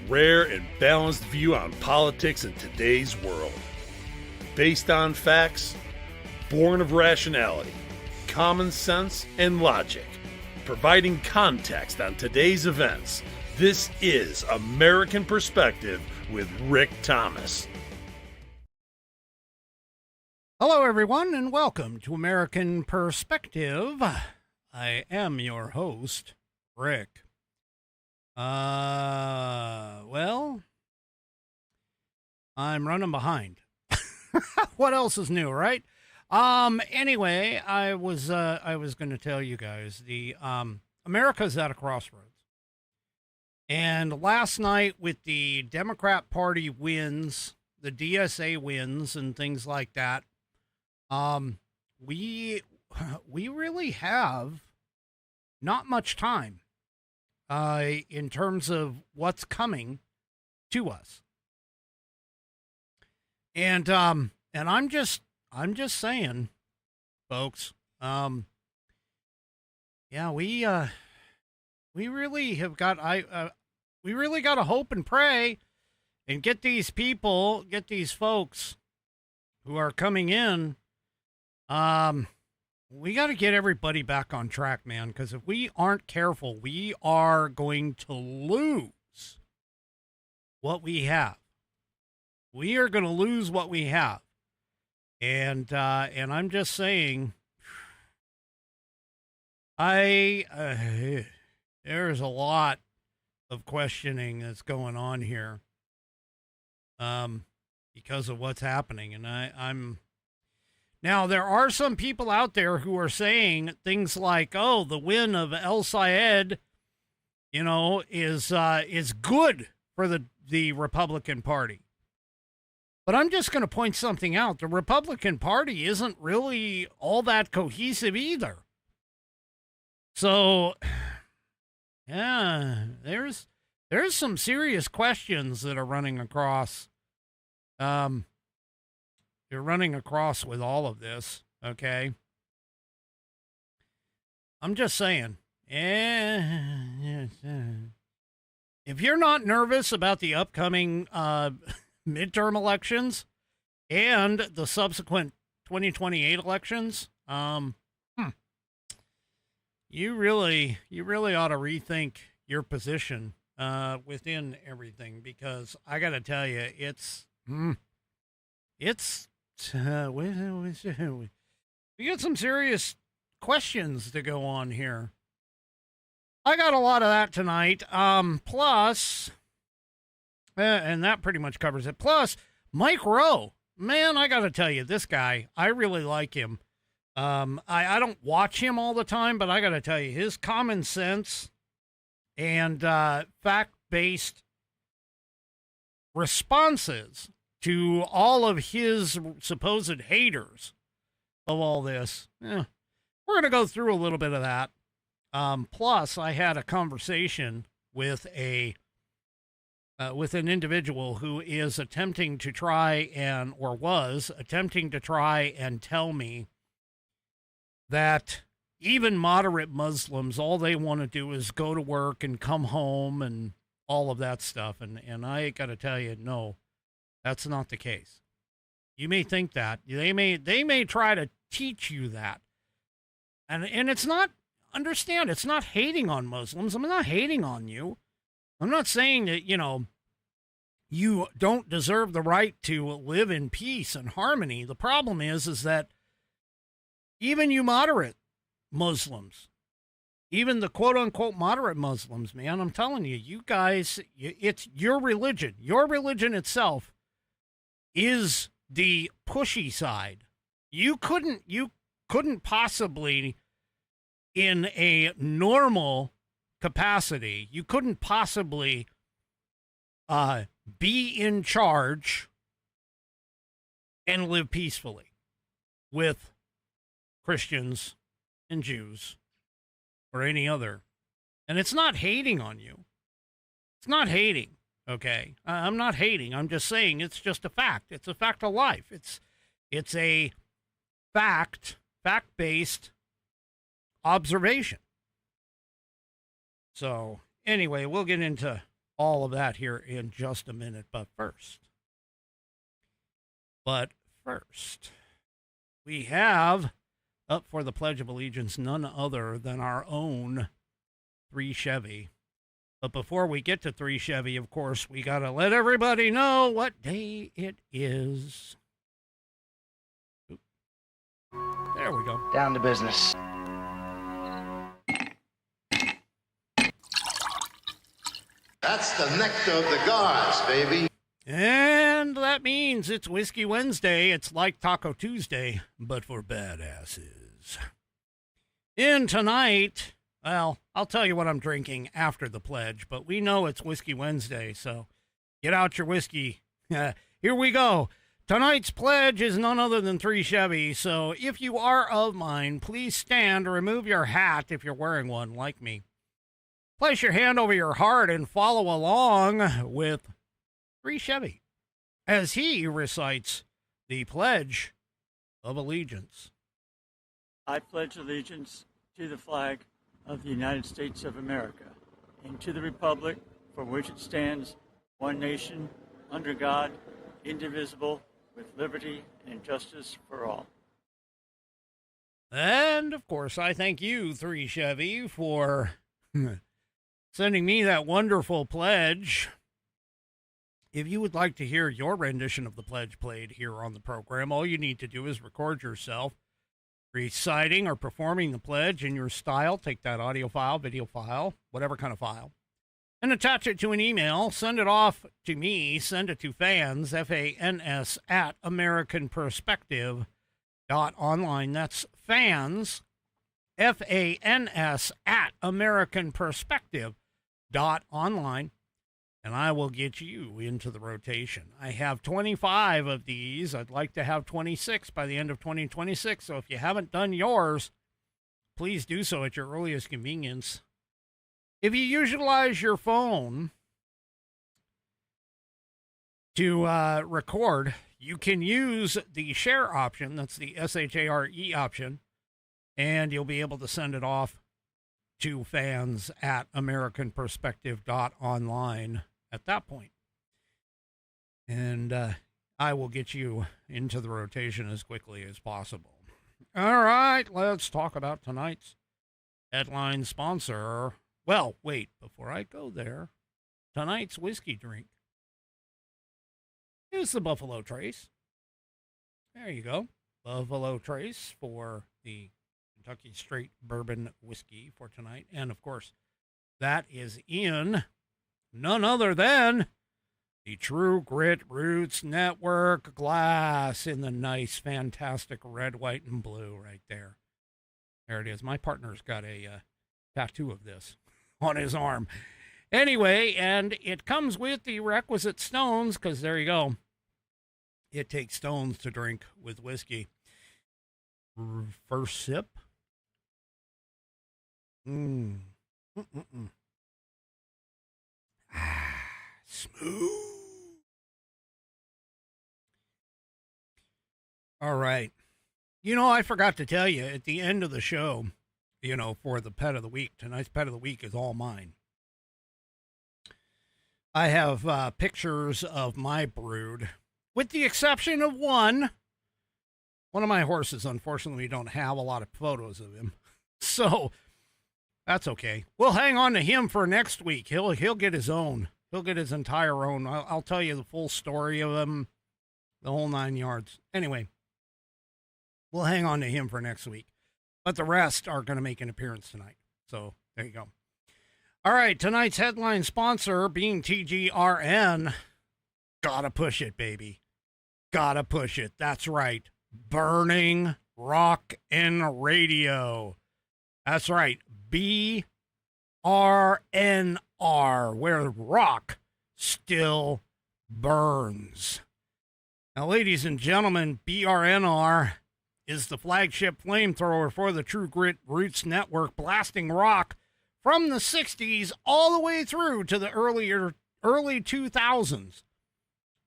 rare and balanced view on politics in today's world. Based on facts, born of rationality, common sense, and logic, providing context on today's events. This is American Perspective with Rick Thomas. Hello, everyone, and welcome to American Perspective. I am your host, Rick. Well, I'm running behind. What else is new, right? Anyway, I was going to tell you guys the America's at a crossroads. And last night with the Democrat Party wins, the DSA wins and things like that, we really have not much time in terms of what's coming to us. And I'm just saying, folks, yeah, we really have got, we really got to hope and pray and get these folks who are coming in. We got to get everybody back on track, man, because if we aren't careful, we are going to lose what we have. We are going to lose what we have. And I'm just saying, there's a lot of questioning that's going on here, because of what's happening. And I'm now, there are some people out there who are saying things like, oh, the win of El Sayed, is good for the Republican Party. But I'm just going to point something out. The Republican Party isn't really all that cohesive either. So, yeah, there's some serious questions that are running across. You're running across with all of this, okay? I'm just saying, if you're not nervous about the upcoming midterm elections and the subsequent 2028 elections, you really ought to rethink your position within everything, because I got to tell you, we got some serious questions to go on here. I got a lot of that tonight. Plus, and that pretty much covers it. Plus, Mike Rowe, man, I got to tell you, this guy, I really like him. I don't watch him all the time, but I got to tell you, his common sense and fact-based responses to all of his supposed haters of all this. We're going to go through a little bit of that. Plus, I had a conversation with an individual who is attempting to try and tell me that even moderate Muslims, all they want to do is go to work and come home and all of that stuff. And I got to tell you, no. That's not the case. You may think that. They may try to teach you that. And it's not, understand, it's not hating on Muslims. I'm not hating on you. I'm not saying that, you don't deserve the right to live in peace and harmony. The problem is that even you moderate Muslims, even the quote unquote moderate Muslims, man, I'm telling you, you guys, it's your religion. Your religion itself is the pushy side. You couldn't possibly, in a normal capacity, you couldn't possibly be in charge and live peacefully with Christians and Jews or any other. And it's not hating on you. It's not hating. Okay, I'm not hating. I'm just saying it's just a fact. It's a fact of life. It's a fact-based observation. So anyway, we'll get into all of that here in just a minute. But first, we have up for the Pledge of Allegiance none other than our own 3 Chevy. But before we get to 3 Chevy, of course, we got to let everybody know what day it is. Oop. There we go. Down to business. That's the nectar of the gods, baby. And that means it's Whiskey Wednesday. It's like Taco Tuesday, but for badasses. And tonight, well, I'll tell you what I'm drinking after the pledge, but we know it's Whiskey Wednesday, so get out your whiskey. Here we go. Tonight's pledge is none other than 3 Chevy, so if you are of mine, please stand or remove your hat if you're wearing one like me. Place your hand over your heart and follow along with 3 Chevy as he recites the Pledge of Allegiance. I pledge allegiance to the flag of the United States of America and to the republic for which it stands, one nation, under God, indivisible, with liberty and justice for all. And, of course, I thank you, 3 Chevy, for sending me that wonderful pledge. If you would like to hear your rendition of the pledge played here on the program, all you need to do is record yourself reciting or performing the pledge in your style. Take that audio file, video file, whatever kind of file, and attach it to an email. Send it off to me. Send it to fans, F-A-N-S, at AmericanPerspective.online. That's fans, F-A-N-S, at AmericanPerspective.online. And I will get you into the rotation. I have 25 of these. I'd like to have 26 by the end of 2026. So if you haven't done yours, please do so at your earliest convenience. If you utilize your phone to record, you can use the share option. That's the S-H-A-R-E option. And you'll be able to send it off to fans at AmericanPerspective.online at that point. And I will get you into the rotation as quickly as possible. All right, let's talk about tonight's headline sponsor. Well, wait, before I go there, tonight's whiskey drink is the Buffalo Trace. There you go. Buffalo Trace for the Kentucky Straight Bourbon Whiskey for tonight. And, of course, that is in none other than the True Grit Roots Network glass in the nice, fantastic red, white, and blue right there. There it is. My partner's got a tattoo of this on his arm. Anyway, and it comes with the requisite stones, because there you go. It takes stones to drink with whiskey. First sip. Smooth. All right. You know, I forgot to tell you at the end of the show, you know, for the pet of the week, tonight's pet of the week is all mine. I have pictures of my brood, with the exception of one. One of my horses, unfortunately, we don't have a lot of photos of him. So that's okay. We'll hang on to him for next week. He'll get his own. He'll get his entire own. I'll tell you the full story of him, the whole 9 yards. Anyway, we'll hang on to him for next week. But the rest are going to make an appearance tonight. So there you go. All right, tonight's headline sponsor being TGRN. Gotta push it, baby. Gotta push it. That's right. Burning Rock and Radio. That's right. BRNR, where rock still burns. Now, ladies and gentlemen, BRNR is the flagship flamethrower for the True Grit Roots Network, blasting rock from the 60s all the way through to the early 2000s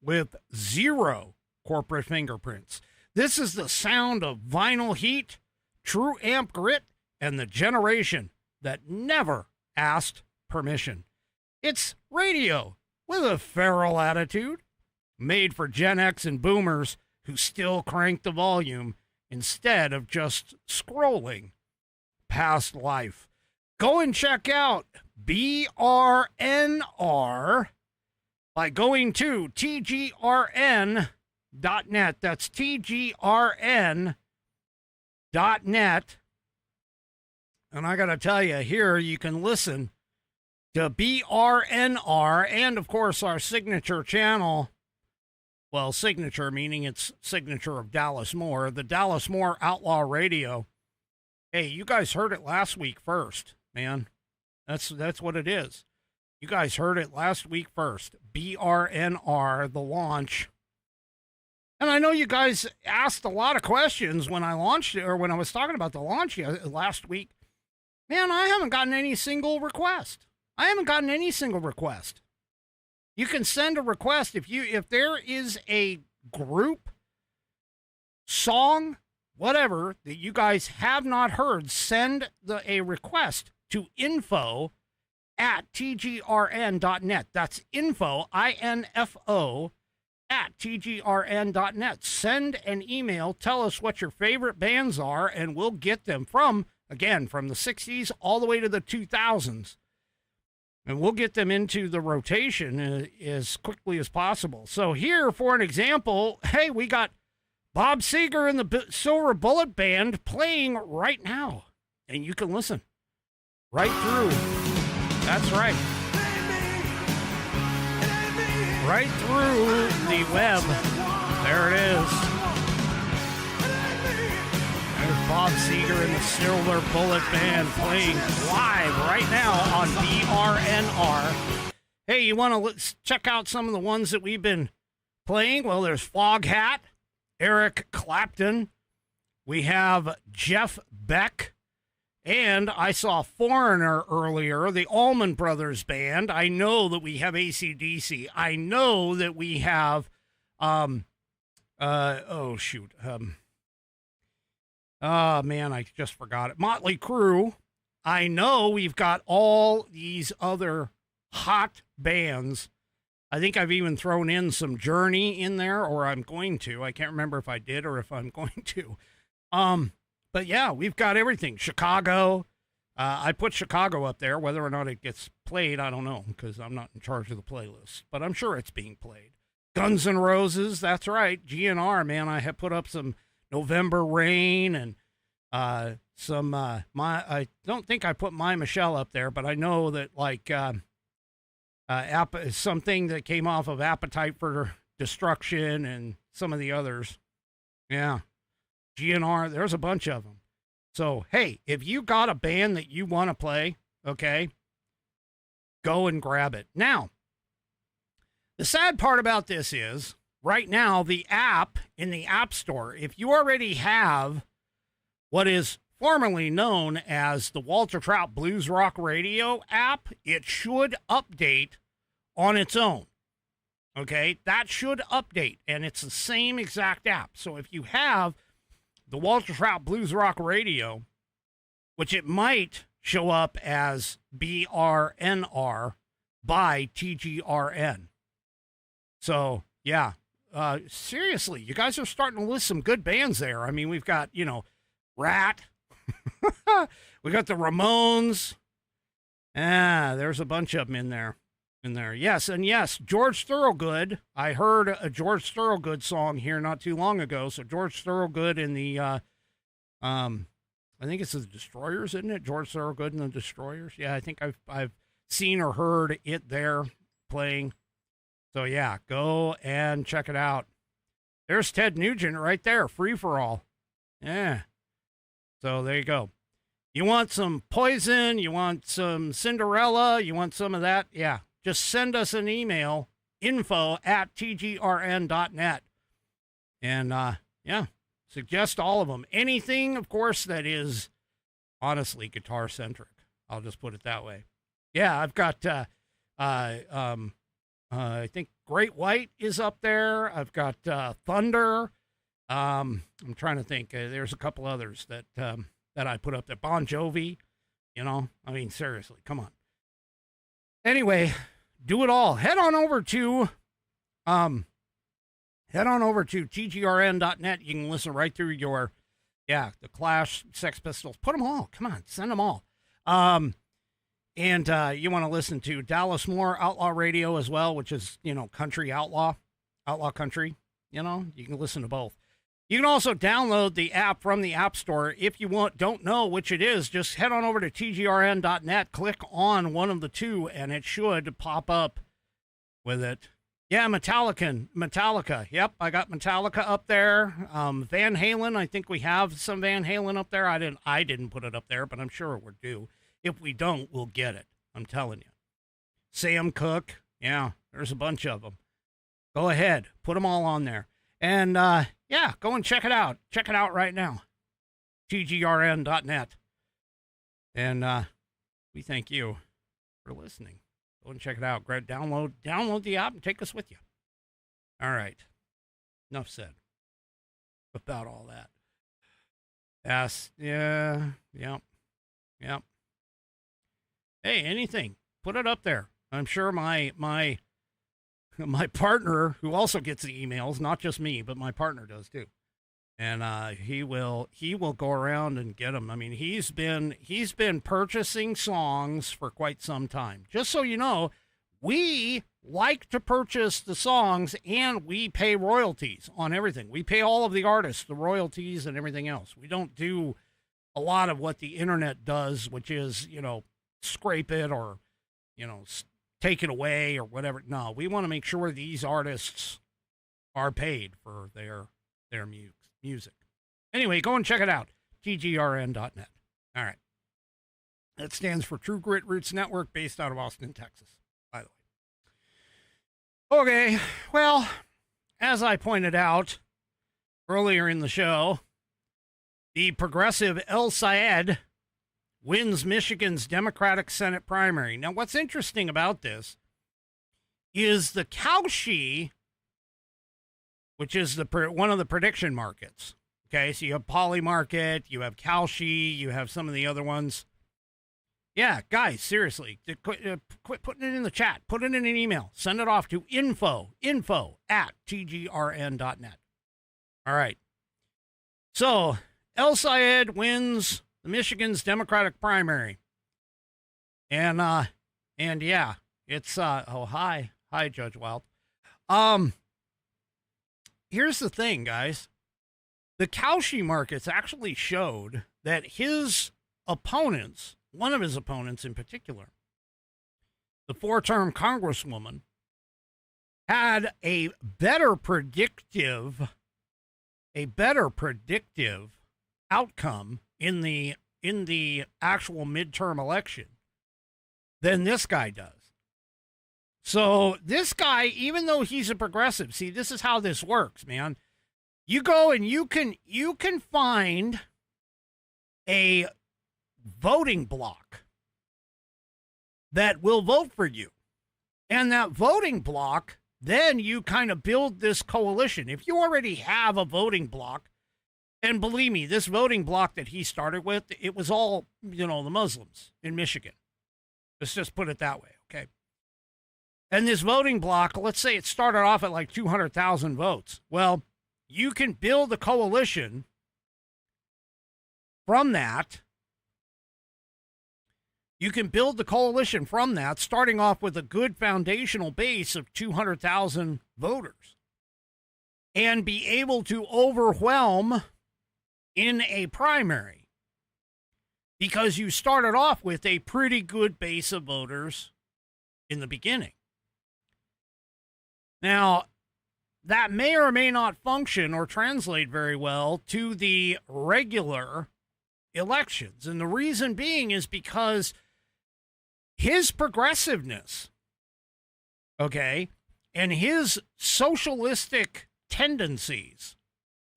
with zero corporate fingerprints. This is the sound of vinyl heat, true amp grit, and the generation that never asked permission. It's radio with a feral attitude, made for Gen X and boomers who still crank the volume instead of just scrolling past life. Go and check out BRNR by going to tgrn.net. That's tgrn.net. And I got to tell you, here you can listen to BRNR and, of course, our signature channel. Well, signature meaning it's signature of Dallas Moore, the Dallas Moore Outlaw Radio. Hey, you guys heard it last week first, man. That's what it is. You guys heard it last week first. BRNR, the launch. And I know you guys asked a lot of questions when I launched it, or when I was talking about the launch last week. Man, I haven't gotten any single request. You can send a request if there is a group, song, whatever that you guys have not heard. Send a request to info@tgrn.net. That's info, INFO, @tgrn.net. Send an email. Tell us what your favorite bands are, and we'll get them from the 60s all the way to the 2000s. And we'll get them into the rotation as quickly as possible. So here, for an example, hey, we got Bob Seger and the Silver Bullet Band playing right now. And you can listen right through. That's right. Right through the web. There it is. There's Bob Seger and the Silver Bullet Band playing live right now on BRNR. Hey, you want to check out some of the ones that we've been playing? Well, there's Foghat, Eric Clapton. We have Jeff Beck. And I saw Foreigner earlier, the Allman Brothers Band. I know that we have AC/DC. I know that we have, man, I just forgot it. Motley Crue. I know we've got all these other hot bands. I think I've even thrown in some Journey in there, or I'm going to. I can't remember if I did or if I'm going to. But yeah, we've got everything. Chicago. I put Chicago up there. Whether or not it gets played, I don't know, because I'm not in charge of the playlist. But I'm sure it's being played. Guns N' Roses. That's right. GNR, man. I have put up some November Rain and some I don't think I put My Michelle up there, but I know that like something that came off of Appetite for Destruction and some of the others. Yeah. GNR, there's a bunch of them. So, hey, if you got a band that you want to play, okay, go and grab it. Now, the sad part about this is, right now, the app in the App Store, if you already have what is formerly known as the Walter Trout Blues Rock Radio app, it should update on its own. Okay, that should update, and it's the same exact app. So if you have the Walter Trout Blues Rock Radio, which it might show up as BRNR by TGRN. So, yeah, seriously, you guys are starting to list some good bands there. I mean, we've got, Rat. We got the Ramones. There's a bunch of them in there. Yes, and yes, George Thorogood. I heard a George Thorogood song here not too long ago. So George Thorogood in the, I think it's the Destroyers, isn't it? George Thorogood and the Destroyers. Yeah, I think I've seen or heard it there playing. So yeah, go and check it out. There's Ted Nugent right there, Free for All. Yeah. So there you go. You want some Poison? You want some Cinderella? You want some of that? Yeah. Just send us an email, info@tgrn.net. And, yeah, suggest all of them. Anything, of course, that is honestly guitar-centric. I'll just put it that way. Yeah, I've got, I think Great White is up there. I've got Thunder. I'm trying to think. There's a couple others that I put up there. Bon Jovi, I mean, seriously, come on. Anyway, do it all. Head on over to tgrn.net. You can listen right through your, the Clash, Sex Pistols. Put them all. Come on, send them all. And you want to listen to Dallas Moore Outlaw Radio as well, which is, country outlaw country. You can listen to both. You can also download the app from the App Store. If you don't know which it is, just head on over to tgrn.net, click on one of the two, and it should pop up with it. Yeah, Metallica. Yep, I got Metallica up there. Van Halen, I think we have some Van Halen up there. I didn't put it up there, but I'm sure we're due. If we don't, we'll get it. I'm telling you. Sam Cooke. Yeah, there's a bunch of them. Go ahead. Put them all on there. And, go and check it out. Check it out right now. tgrn.net. And we thank you for listening. Go and check it out. Great. Download the app and take us with you. All right. Enough said about all that. Yes. Yeah. Yep. Hey, anything. Put it up there. I'm sure my partner, who also gets the emails, not just me, but my partner does too. And he will go around and get them. I mean, he's been purchasing songs for quite some time. Just so you know, we like to purchase the songs and we pay royalties on everything. We pay all of the artists the royalties and everything else. We don't do a lot of what the internet does, which is, scrape it or, take it away or whatever. No, we want to make sure these artists are paid for their music. Anyway, go and check it out. tgrn.net. All right. That stands for True Grit Roots Network, based out of Austin, Texas, by the way. Okay, well, as I pointed out earlier in the show, the progressive El Sayed wins Michigan's Democratic Senate primary. Now, what's interesting about this is the Cauchy, which is one of the prediction markets. Okay, so you have Poly Market, you have Cauchy, you have some of the other ones. Yeah, guys, seriously, quit putting it in the chat. Put it in an email. Send it off to info@tgrn.net. All right. So, El Sayed wins the Michigan's Democratic primary. And yeah, it's, hi, Judge Wild. Here's the thing, guys. The Cauchy markets actually showed that his opponents, one of his opponents in particular, the 4-term Congresswoman, had a better predictive outcome in the actual midterm election than this guy does. So this guy, even though he's a progressive, see, this is how this works, man. You go and you can find a voting block that will vote for you. And that voting block, then you kind of build this coalition. If you already have a voting block, and believe me, this voting block that he started with, it was all, the Muslims in Michigan. Let's just put it that way, okay? And this voting block, let's say it started off at like 200,000 votes. Well, you can build a coalition from that. You can build the coalition from that, starting off with a good foundational base of 200,000 voters, and be able to overwhelm in a primary because you started off with a pretty good base of voters in the beginning. Now, that may or may not function or translate very well to the regular elections. And the reason being is because his progressiveness, okay, and his socialistic tendencies,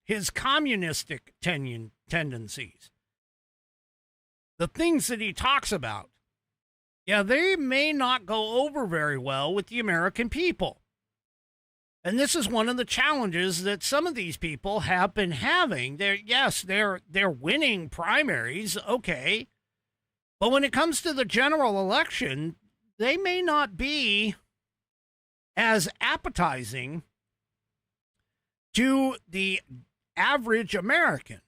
his communistic tendencies, the things that he talks about, yeah, they may not go over very well with the American people. And this is one of the challenges that some of these people have been having. They're winning primaries, okay. But when it comes to the general election, they may not be as appetizing to the average American.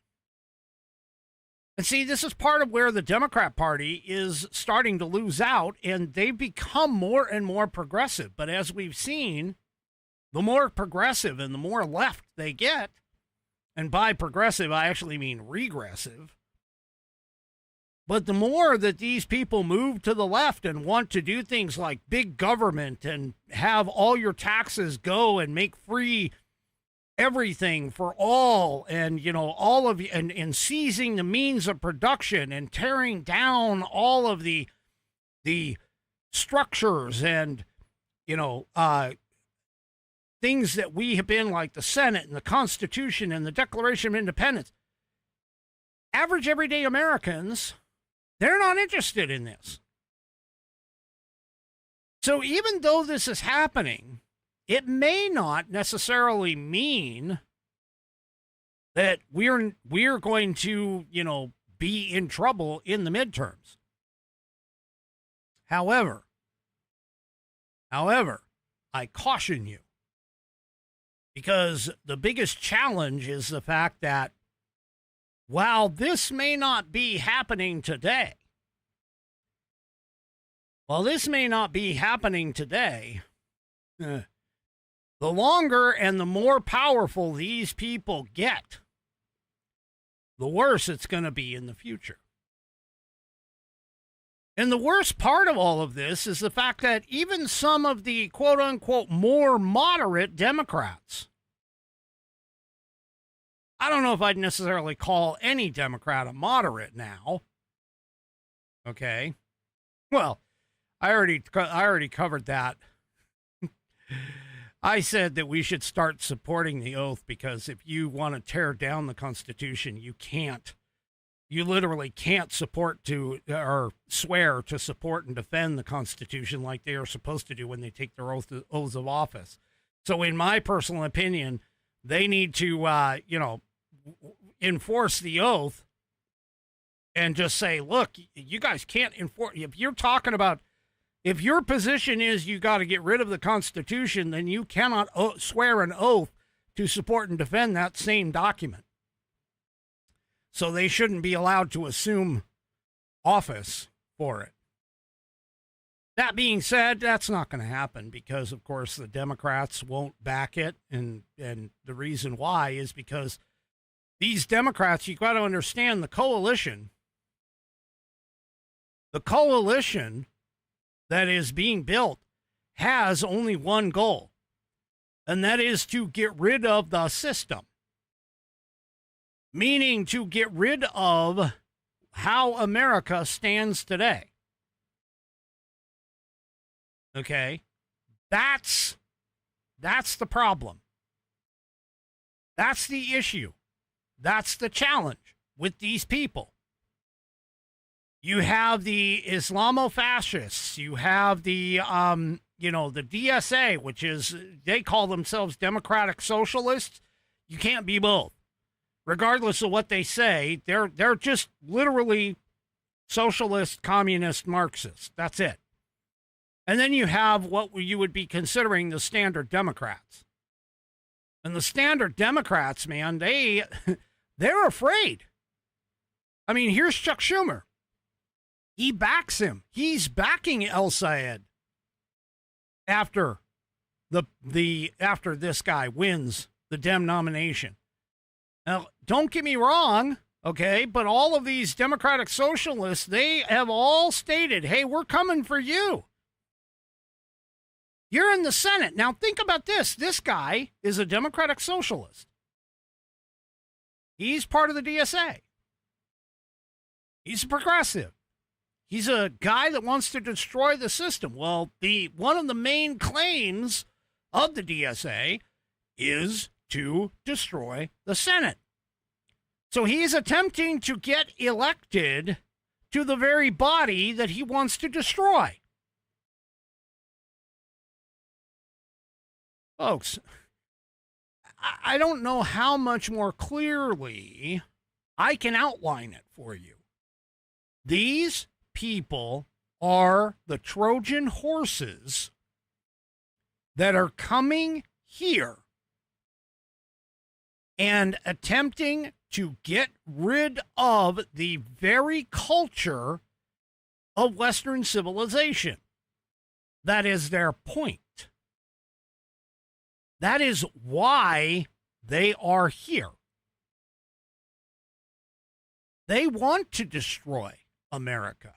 And see, this is part of where the Democrat Party is starting to lose out, and they've become more and more progressive. But as we've seen, the more progressive and the more left they get, and by progressive, I actually mean regressive, but the more that these people move to the left and want to do things like big government and have all your taxes go and make free everything for all, and all of you, and seizing the means of production and tearing down all of the structures and things that we have been, like the Senate and the Constitution and the Declaration of Independence. Average everyday Americans, they're not interested in this. So even though this is happening, it may not necessarily mean that we're going to, be in trouble in the midterms. However, I caution you, because the biggest challenge is the fact that while this may not be happening today, the longer and the more powerful these people get, the worse it's going to be in the future. And the worst part of all of this is the fact that even some of the quote-unquote more moderate Democrats, I don't know if I'd necessarily call any Democrat a moderate now. Okay. Well, I already covered that. I said that we should start supporting the oath, because if you want to tear down the Constitution, you can't. You literally can't swear to support and defend the Constitution like they are supposed to do when they take their oaths of office. So in my personal opinion, they need to, enforce the oath and just say, look, you guys can't enforce. If your position is you got to get rid of the Constitution, then you cannot swear an oath to support and defend that same document. So they shouldn't be allowed to assume office for it. That being said, that's not going to happen because, of course, the Democrats won't back it. And the reason why is because these Democrats, you've got to understand, the coalition that is being built has only one goal, and that is to get rid of the system. Meaning to get rid of how America stands today. Okay? That's the problem. That's the issue. That's the challenge with these people. You have the Islamofascists. You have the, the DSA, which is, they call themselves Democratic Socialists. You can't be both. Regardless of what they say, they're just literally socialist, communist, Marxist. That's it. And then you have what you would be considering the standard Democrats. And the standard Democrats, man, they're afraid. I mean, here's Chuck Schumer. He backs him. He's backing El Sayed after after this guy wins the Dem nomination. Now, don't get me wrong, okay, but all of these Democratic Socialists, they have all stated, hey, we're coming for you. You're in the Senate. Now, think about this. This guy is a Democratic Socialist. He's part of the DSA. He's a progressive. He's a guy that wants to destroy the system. Well, one of the main claims of the DSA is to destroy the Senate. So he's attempting to get elected to the very body that he wants to destroy. Folks, I don't know how much more clearly I can outline it for you. These people are the Trojan horses that are coming here and attempting to get rid of the very culture of Western civilization. That is their point. That is why they are here. They want to destroy America.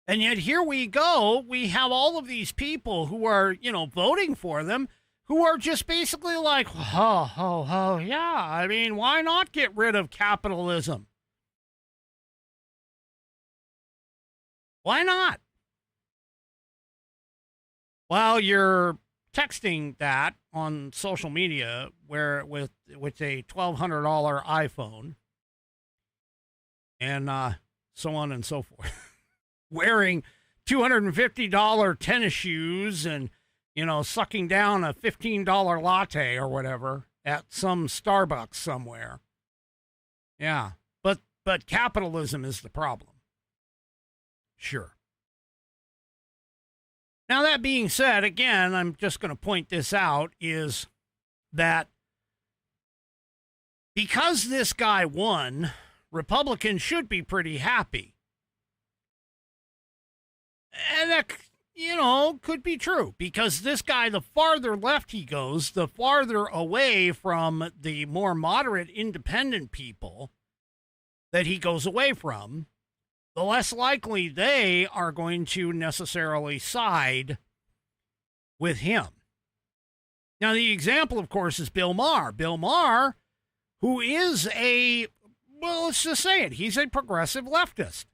And yet here we go. We have all of these people who are, voting for them, who are just basically like, yeah. I mean, why not get rid of capitalism? Why not? Well, you're texting that on social media with a $1,200 iPhone and so on and so forth. Wearing $250 tennis shoes and, sucking down a $15 latte or whatever at some Starbucks somewhere. Yeah, but capitalism is the problem. Sure. Now, that being said, again, I'm just going to point this out, is that because this guy won, Republicans should be pretty happy. And that, could be true, because this guy, the farther left he goes, the farther away from the more moderate independent people that he goes away from, the less likely they are going to necessarily side with him. Now, the example, of course, is Bill Maher. Bill Maher, who is let's just say it, he's a progressive leftist.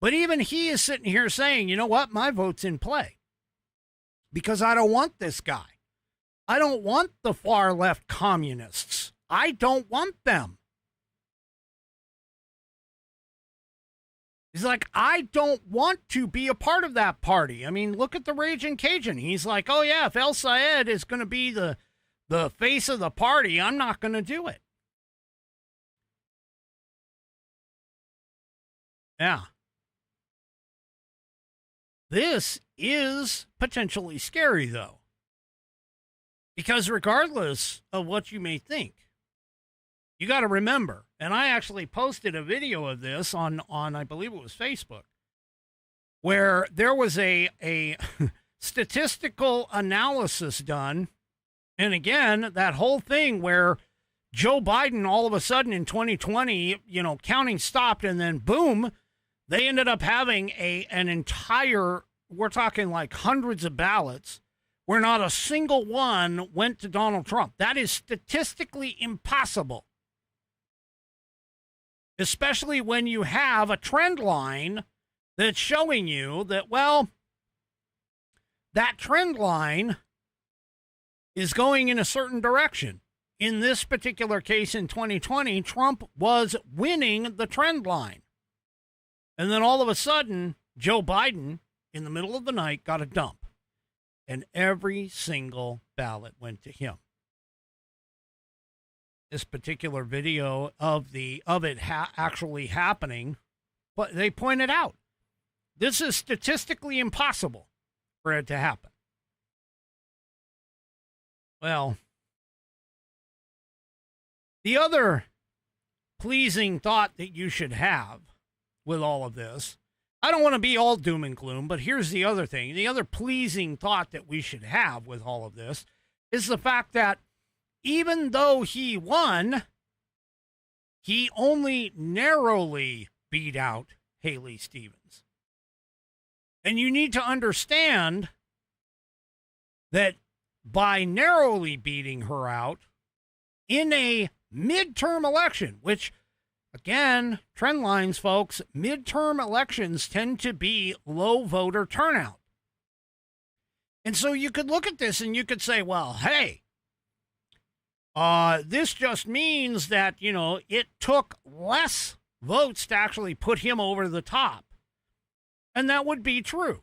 But even he is sitting here saying, you know what, my vote's in play. Because I don't want this guy. I don't want the far left communists. I don't want them. He's like, I don't want to be a part of that party. I mean, look at the Raging Cajun. He's like, oh yeah, if El Sayed is going to be the face of the party, I'm not going to do it. Yeah. This is potentially scary, though, because regardless of what you may think, you got to remember, and I actually posted a video of this on I believe it was Facebook, where there was a statistical analysis done. And again, that whole thing where Joe Biden all of a sudden in 2020, counting stopped, and then boom, they ended up having an entire, we're talking like hundreds of ballots, where not a single one went to Donald Trump. That is statistically impossible. Especially when you have a trend line that's showing you that, well, that trend line is going in a certain direction. In this particular case in 2020, Trump was winning the trend line. And then all of a sudden, Joe Biden, in the middle of the night, got a dump. And every single ballot went to him. This particular video of it actually happening, but they pointed out, this is statistically impossible for it to happen. Well, the other pleasing thought that you should have with all of this, I don't want to be all doom and gloom, but here's the other thing. The other pleasing thought that we should have with all of this is the fact that even though he won, he only narrowly beat out Haley Stevens. And you need to understand that by narrowly beating her out in a midterm election, which, again, trend lines, folks, midterm elections tend to be low voter turnout. And so you could look at this and you could say, well, hey, this just means that, it took less votes to actually put him over the top. And that would be true.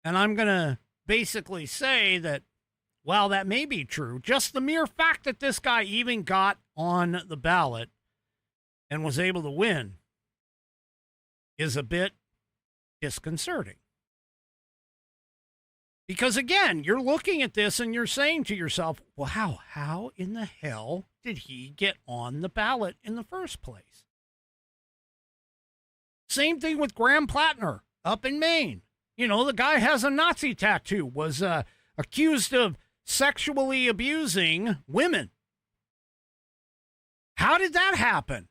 And I'm going to basically say that, while that may be true, just the mere fact that this guy even got on the ballot and was able to win is a bit disconcerting. Because again, you're looking at this and you're saying to yourself, wow, how in the hell did he get on the ballot in the first place? Same thing with Graham Plattner up in Maine. You know, the guy has a Nazi tattoo, was accused of sexually abusing women. How did that happen?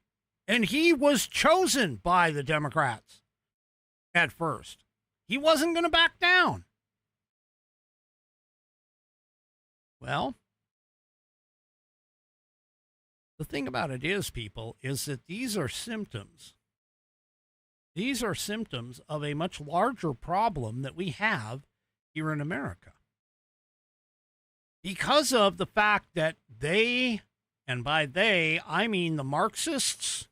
And he was chosen by the Democrats at first. He wasn't going to back down. Well, the thing about it is, people, is that these are symptoms. These are symptoms of a much larger problem that we have here in America. Because of the fact that they, and by they, I mean the Marxists,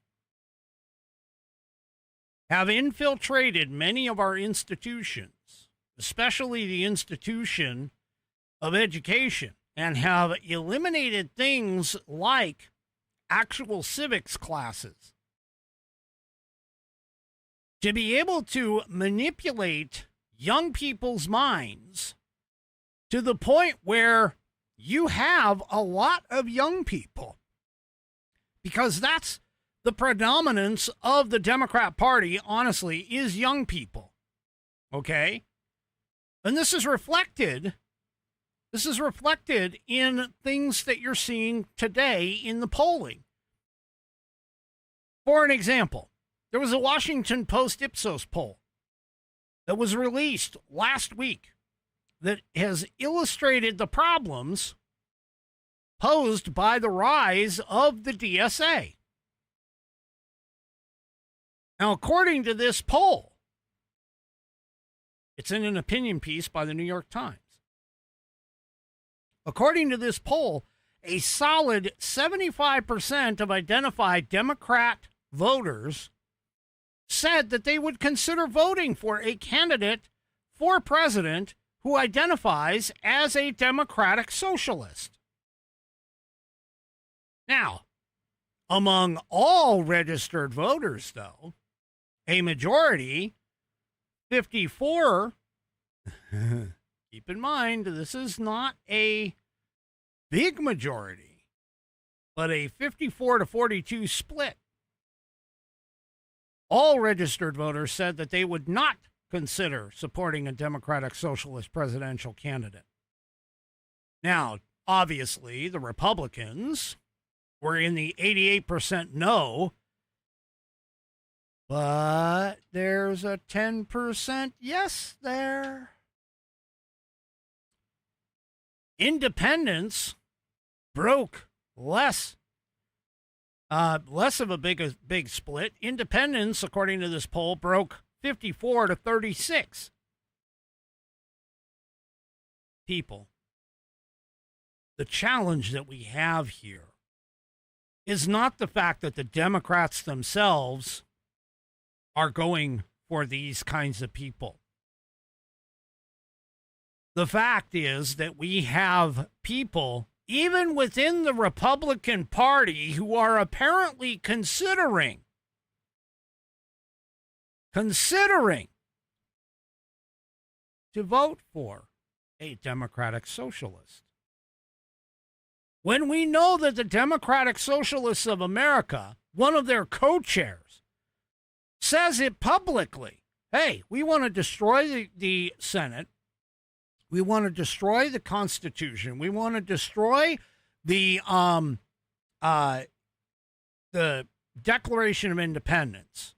have infiltrated many of our institutions, especially the institution of education, and have eliminated things like actual civics classes to be able to manipulate young people's minds to the point where you have a lot of young people, because that's the predominance of the Democrat Party, honestly, is young people. Okay? And this is reflected in things that you're seeing today in the polling. For an example, there was a Washington Post Ipsos poll that was released last week that has illustrated the problems posed by the rise of the DSA. Now, according to this poll, it's in an opinion piece by the New York Times. According to this poll, a solid 75% of identified Democrat voters said that they would consider voting for a candidate for president who identifies as a democratic socialist. Now, among all registered voters, though, a majority, 54, keep in mind, this is not a big majority, but a 54 to 42 split. All registered voters said that they would not consider supporting a Democratic Socialist presidential candidate. Now, obviously, the Republicans were in the 88% no, but there's a 10% yes there. Independents broke less of a big split. Independents, according to this poll, broke 54 to 36. People, the challenge that we have here is not the fact that the Democrats themselves are going for these kinds of people. The fact is that we have people, even within the Republican Party, who are apparently considering to vote for a Democratic Socialist. When we know that the Democratic Socialists of America, one of their co-chairs, says it publicly, hey, we want to destroy the Senate. We want to destroy the Constitution. We want to destroy the Declaration of Independence.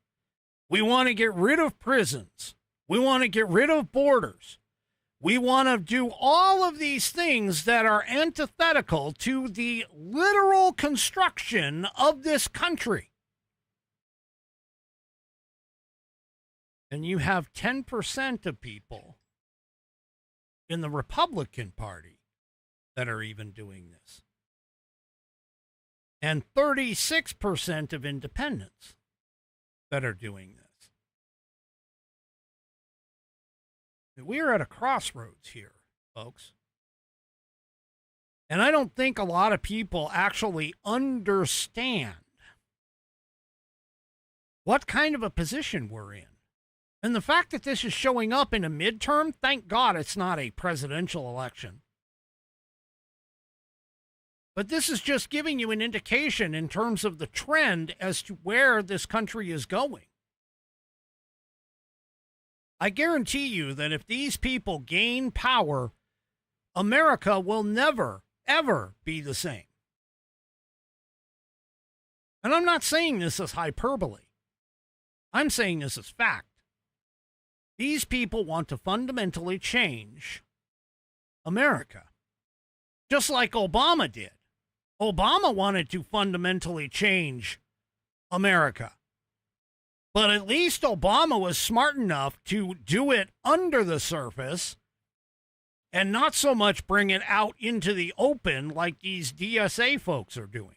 We want to get rid of prisons. We want to get rid of borders. We want to do all of these things that are antithetical to the literal construction of this country. And you have 10% of people in the Republican Party that are even doing this. And 36% of independents that are doing this. We're at a crossroads here, folks. And I don't think a lot of people actually understand what kind of a position we're in. And the fact that this is showing up in a midterm, thank God it's not a presidential election. But this is just giving you an indication in terms of the trend as to where this country is going. I guarantee you that if these people gain power, America will never, ever be the same. And I'm not saying this as hyperbole. I'm saying this as fact. These people want to fundamentally change America, just like Obama did. Obama wanted to fundamentally change America. But at least Obama was smart enough to do it under the surface and not so much bring it out into the open like these DSA folks are doing.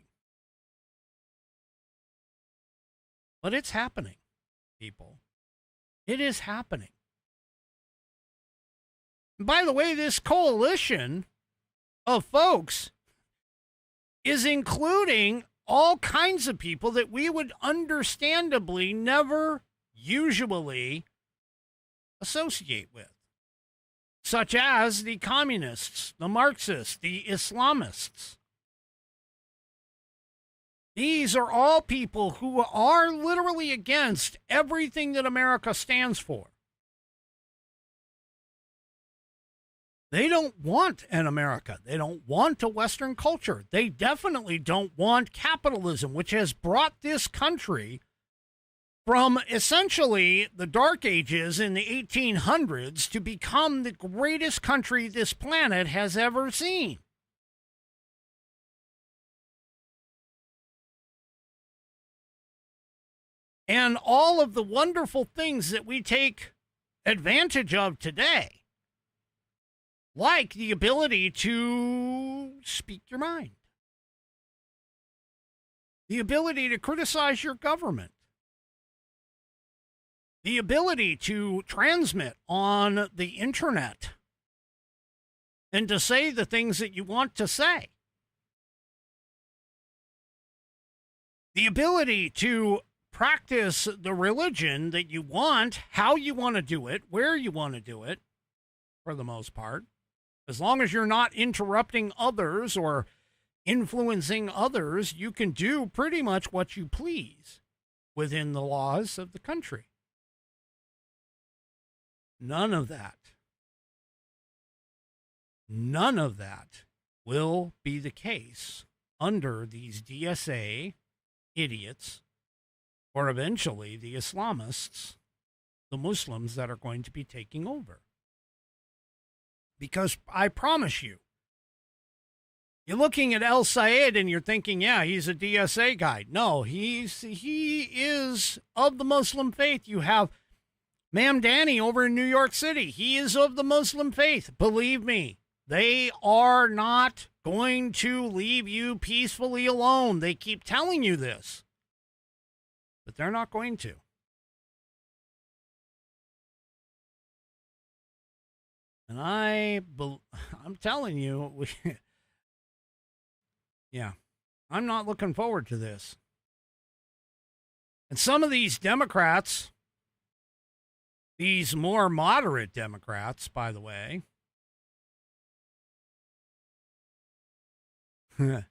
But it's happening, people. It is happening. And by the way, this coalition of folks is including all kinds of people that we would understandably never usually associate with, such as the communists, the Marxists, the Islamists. These are all people who are literally against everything that America stands for. They don't want an America. They don't want a Western culture. They definitely don't want capitalism, which has brought this country from essentially the Dark Ages in the 1800s to become the greatest country this planet has ever seen. And all of the wonderful things that we take advantage of today, like the ability to speak your mind, the ability to criticize your government, the ability to transmit on the internet and to say the things that you want to say, the ability to practice the religion that you want, how you want to do it, where you want to do it, for the most part. As long as you're not interrupting others or influencing others, you can do pretty much what you please within the laws of the country. None of that will be the case under these DSA idiots, or eventually the Islamists, the Muslims that are going to be taking over. Because I promise you, you're looking at El Sayed and you're thinking, yeah, he's a DSA guy. No, he is of the Muslim faith. You have Ma'am Danny over in New York City. He is of the Muslim faith. Believe me, they are not going to leave you peacefully alone. They keep telling you this, but they're not going to. And I'm telling you, yeah, I'm not looking forward to this. And some of these Democrats, these more moderate Democrats, by the way, the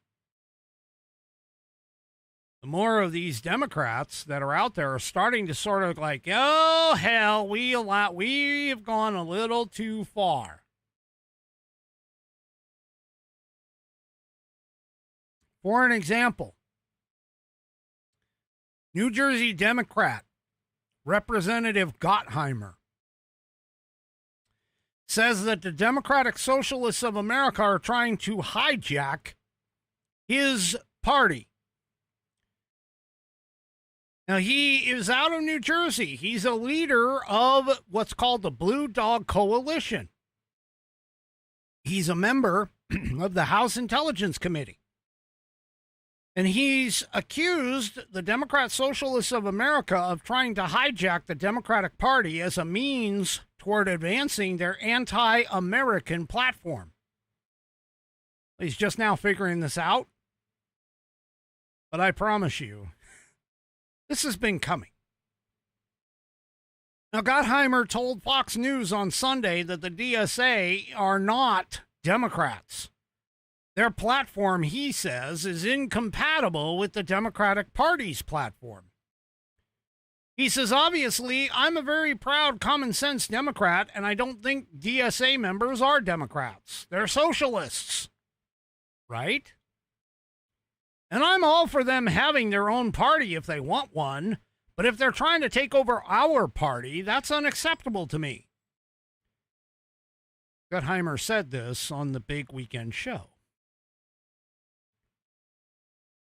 more of these Democrats that are out there are starting to sort of like, oh, hell, we've gone a little too far. For an example, New Jersey Democrat Representative Gottheimer says that the Democratic Socialists of America are trying to hijack his party. Now, he is out of New Jersey. He's a leader of what's called the Blue Dog Coalition. He's a member of the House Intelligence Committee. And he's accused the Democrat Socialists of America of trying to hijack the Democratic Party as a means toward advancing their anti-American platform. He's just now figuring this out. But I promise you, this has been coming. Now, Gottheimer told Fox News on Sunday that the DSA are not Democrats. Their platform, he says, is incompatible with the Democratic Party's platform. He says, obviously, I'm a very proud common sense Democrat, and I don't think DSA members are Democrats. They're socialists. Right? And I'm all for them having their own party if they want one, but if they're trying to take over our party, that's unacceptable to me. Gottheimer said this on the Big Weekend Show.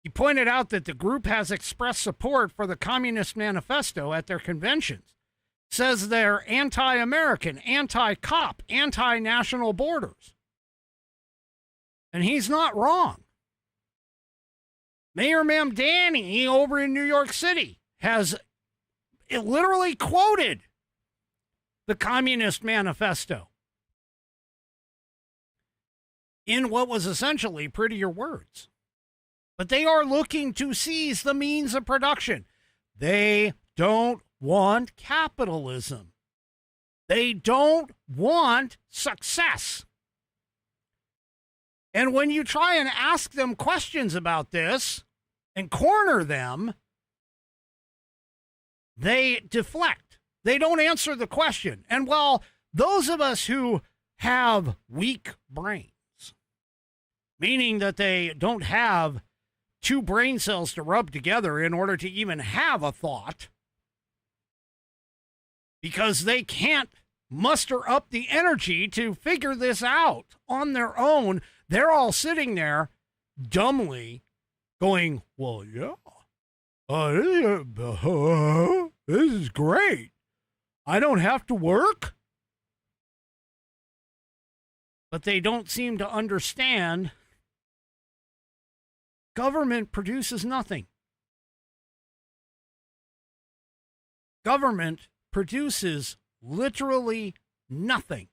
He pointed out that the group has expressed support for the Communist Manifesto at their conventions. Says they're anti-American, anti-cop, anti-national borders. And he's not wrong. Mayor Mamdani over in New York City has literally quoted the Communist Manifesto in what was essentially prettier words. But they are looking to seize the means of production. They don't want capitalism. They don't want success. And when you try and ask them questions about this and corner them, they deflect. They don't answer the question. And while those of us who have weak brains, meaning that they don't have two brain cells to rub together in order to even have a thought, because they can't muster up the energy to figure this out on their own, they're all sitting there dumbly going, well, yeah, this is great. I don't have to work. But they don't seem to understand government produces nothing. Government produces literally nothing.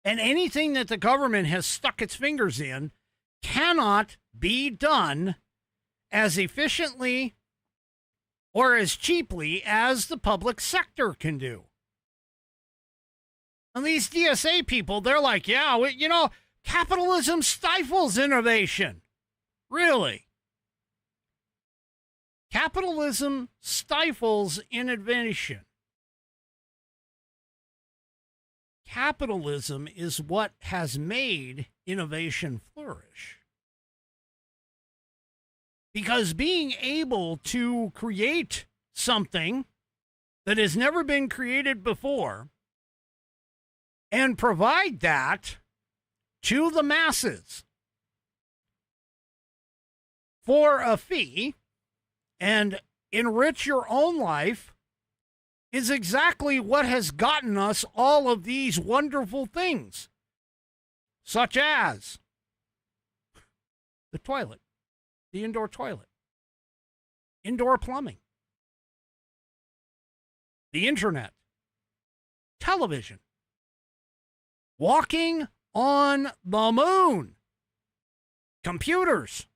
And anything that the government has stuck its fingers in cannot be done as efficiently or as cheaply as the public sector can do. And these DSA people, they're like, yeah, capitalism stifles innovation. Really? Capitalism stifles innovation. Capitalism is what has made innovation flourish. Because being able to create something that has never been created before and provide that to the masses for a fee and enrich your own life is exactly what has gotten us all of these wonderful things, such as the toilet, the indoor toilet, indoor plumbing, the internet, television, walking on the moon, computers,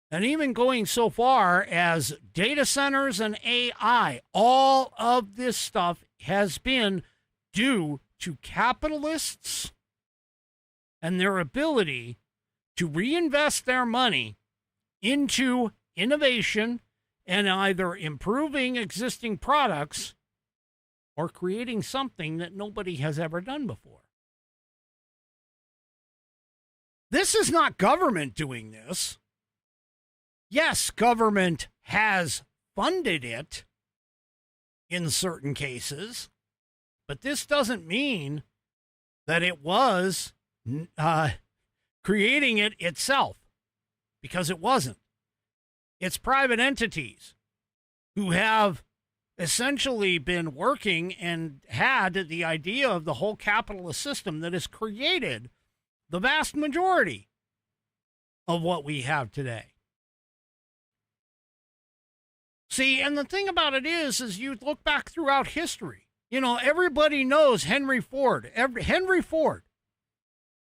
and even going so far as data centers and AI. All of this stuff has been due to capitalists and their ability to reinvest their money into innovation and either improving existing products or creating something that nobody has ever done before. This is not government doing this. Yes, government has funded it in certain cases, but this doesn't mean that it was creating it itself, because it wasn't. It's private entities who have essentially been working and had the idea of the whole capitalist system that has created the vast majority of what we have today. See, and the thing about it is you look back throughout history, everybody knows Henry Ford. Henry Ford.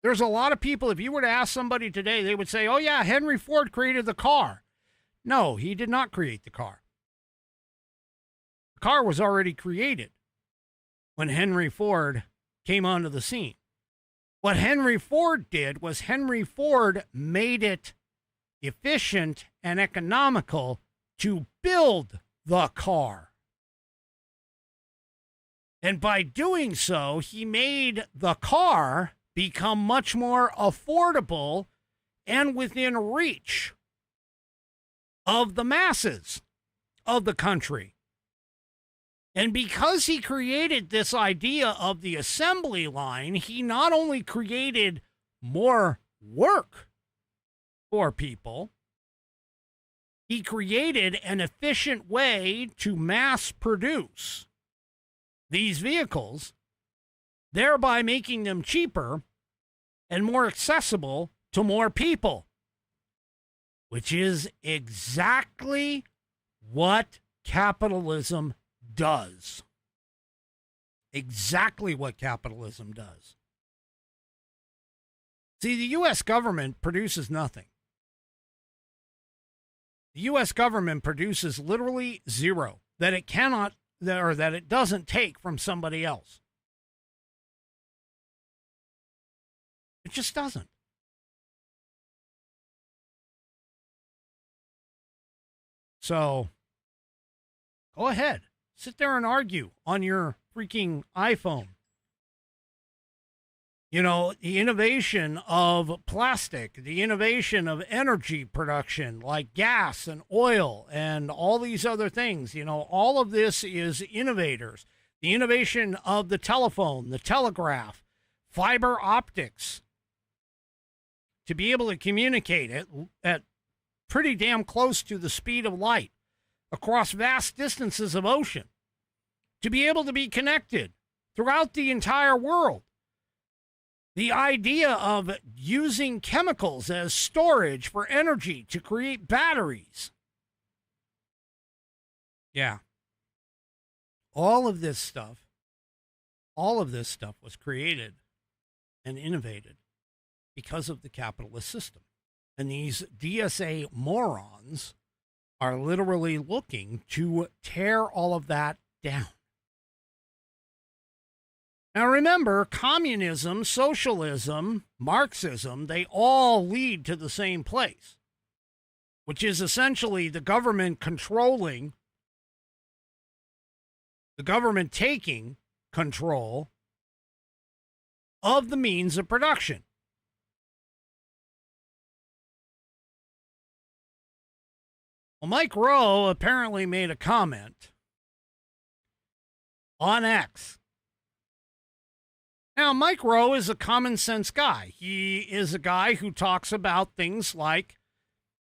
There's a lot of people, if you were to ask somebody today, they would say, oh yeah, Henry Ford created the car. No, he did not create the car. The car was already created when Henry Ford came onto the scene. What Henry Ford did was Henry Ford made it efficient and economical to build the car. And by doing so, he made the car become much more affordable and within reach of the masses of the country. And because he created this idea of the assembly line, he not only created more work for people, he created an efficient way to mass produce these vehicles, thereby making them cheaper and more accessible to more people, which is exactly what capitalism does. Exactly what capitalism does. See, the U.S. government produces nothing. The U.S. government produces literally zero that it cannot, or that it doesn't take from somebody else. It just doesn't. So, go ahead. Sit there and argue on your freaking iPhone. You know, the innovation of plastic, the innovation of energy production like gas and oil and all these other things, you know, all of this is innovators. The innovation of the telephone, the telegraph, fiber optics, to be able to communicate at pretty damn close to the speed of light across vast distances of ocean, to be able to be connected throughout the entire world. The idea of using chemicals as storage for energy to create batteries. Yeah. All of this stuff was created and innovated because of the capitalist system. And these DSA morons are literally looking to tear all of that down. Now remember, communism, socialism, Marxism, they all lead to the same place, which is essentially the government controlling, the government taking control of the means of production. Well, Mike Rowe apparently made a comment on X. Now, Mike Rowe is a common sense guy. He is a guy who talks about things like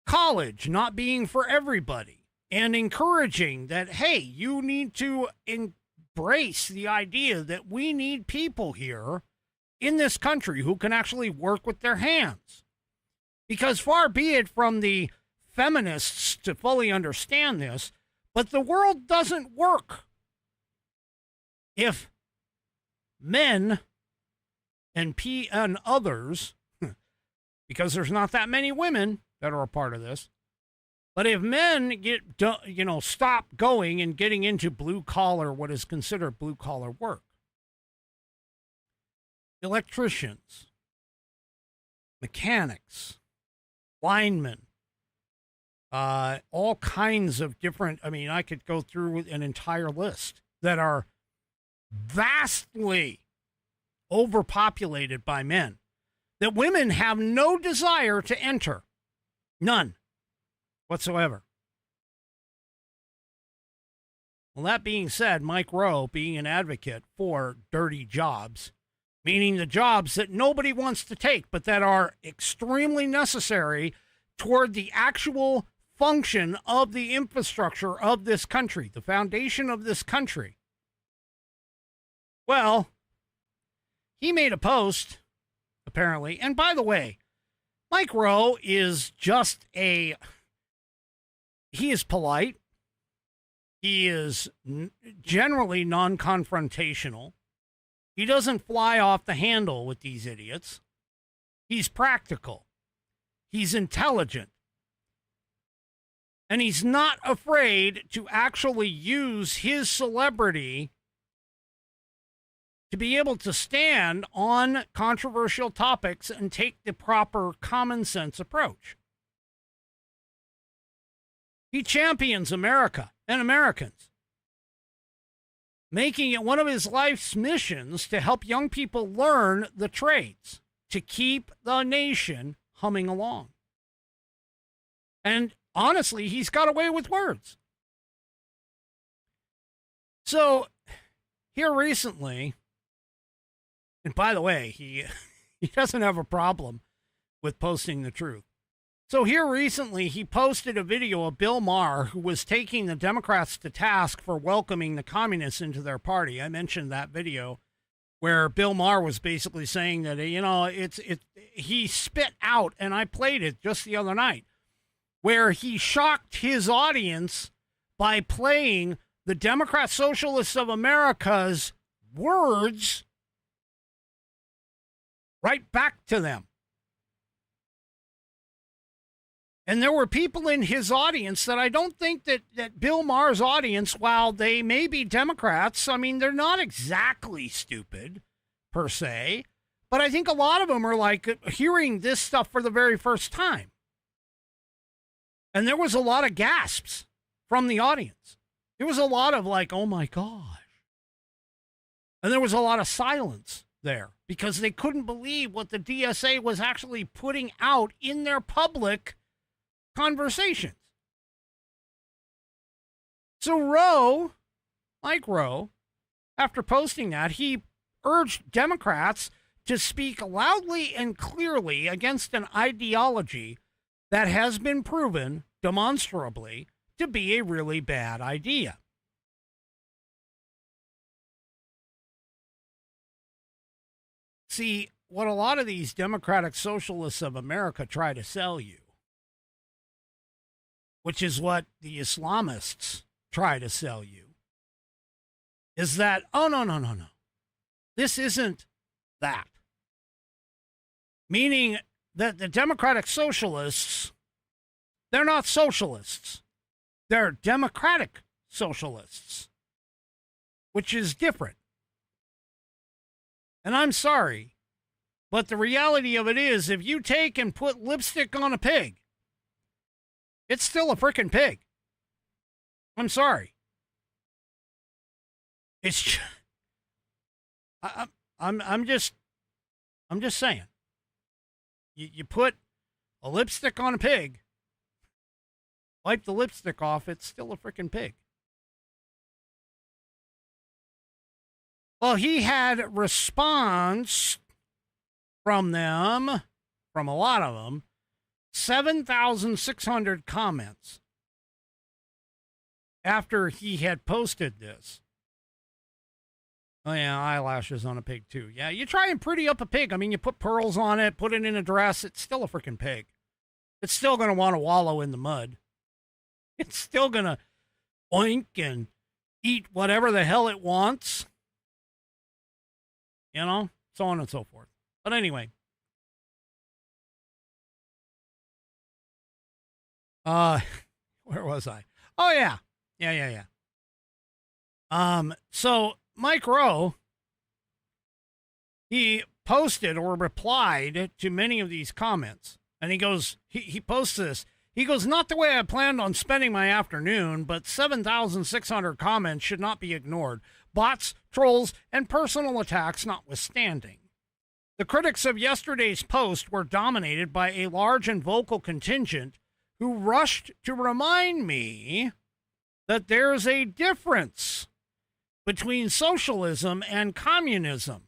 college not being for everybody and encouraging that, hey, you need to embrace the idea that we need people here in this country who can actually work with their hands. Because far be it from the feminists to fully understand this, but the world doesn't work if men and others, because there's not that many women that are a part of this, but if men stop going and getting into blue collar, what is considered blue collar work, electricians, mechanics, linemen, all kinds of different, I could go through an entire list that are vastly overpopulated by men, that women have no desire to enter. None whatsoever. Well, that being said, Mike Rowe being an advocate for dirty jobs, meaning the jobs that nobody wants to take, but that are extremely necessary toward the actual function of the infrastructure of this country, the foundation of this country. Well, he made a post, apparently. And by the way, Mike Rowe is he is polite. He is generally non-confrontational. He doesn't fly off the handle with these idiots. He's practical. He's intelligent. And he's not afraid to actually use his celebrity to be able to stand on controversial topics and take the proper common sense approach. He champions America and Americans, making it one of his life's missions to help young people learn the trades to keep the nation humming along. And honestly, he's got away with words. So here recently, and by the way, he doesn't have a problem with posting the truth. So here recently, he posted a video of Bill Maher, who was taking the Democrats to task for welcoming the communists into their party. I mentioned that video where Bill Maher was basically saying that, he spit out, and I played it just the other night, where he shocked his audience by playing the Democrat Socialists of America's words right back to them. And there were people in his audience that I don't think that Bill Maher's audience, while they may be Democrats, I mean, they're not exactly stupid per se, but I think a lot of them are like hearing this stuff for the very first time. And there was a lot of gasps from the audience. There was a lot of like, oh my gosh. And there was a lot of silence there because they couldn't believe what the DSA was actually putting out in their public conversations. So Mike Rowe, after posting that, he urged Democrats to speak loudly and clearly against an ideology that has been proven demonstrably to be a really bad idea. See, what a lot of these Democratic Socialists of America try to sell you, which is what the Islamists try to sell you, is that, oh, no. This isn't that. Meaning that the Democratic Socialists, they're not socialists. They're democratic socialists, which is different. And I'm sorry, but the reality of it is, if you take and put lipstick on a pig, it's still a frickin' pig. I'm sorry. It's I'm just saying. You put a lipstick on a pig, wipe the lipstick off, it's still a frickin' pig. Well, he had response from them, from a lot of them, 7,600 comments after he had posted this. Oh, yeah, eyelashes on a pig, too. Yeah, you try and pretty up a pig. I mean, you put pearls on it, put it in a dress. It's still a freaking pig. It's still going to want to wallow in the mud. It's still going to oink and eat whatever the hell it wants. You know, so on and so forth. But anyway. Where was I? Oh, yeah. Yeah. So Mike Rowe, he posted or replied to many of these comments. And he goes, he posts this. He goes, not the way I planned on spending my afternoon, but 7,600 comments should not be ignored. Bots, trolls, and personal attacks notwithstanding. The critics of yesterday's post were dominated by a large and vocal contingent who rushed to remind me that there's a difference between socialism and communism.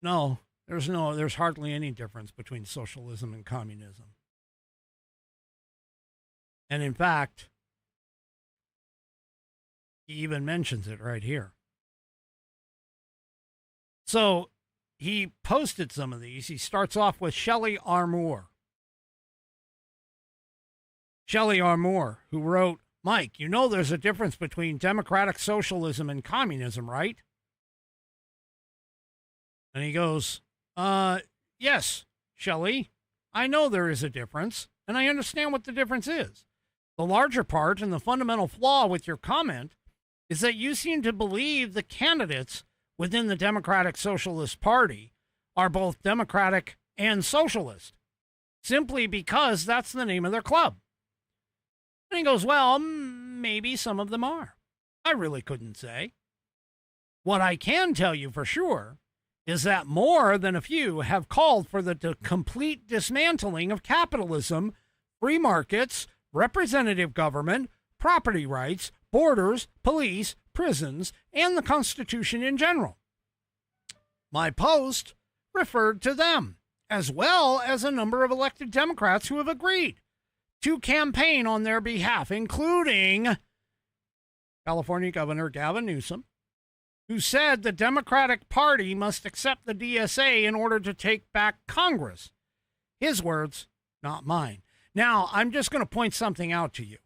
No, there's hardly any difference between socialism and communism. And in fact, he even mentions it right here. So he posted some of these. He starts off with Shelley R. Moore. Shelley R. Moore, who wrote, Mike, you know there's a difference between democratic socialism and communism, right? And he goes, yes, Shelley, I know there is a difference, And I understand what the difference is. The larger part and the fundamental flaw with your comment is that you seem to believe the candidates within the Democratic Socialist Party are both Democratic and Socialist, simply because that's the name of their club. And he goes, well, maybe some of them are. I really couldn't say. What I can tell you for sure is that more than a few have called for the complete dismantling of capitalism, free markets, representative government, property rights, borders, police, prisons, and the Constitution in general. My post referred to them, as well as a number of elected Democrats who have agreed to campaign on their behalf, including California Governor Gavin Newsom, who said the Democratic Party must accept the DSA in order to take back Congress. His words, not mine. Now, I'm just going to point something out to you.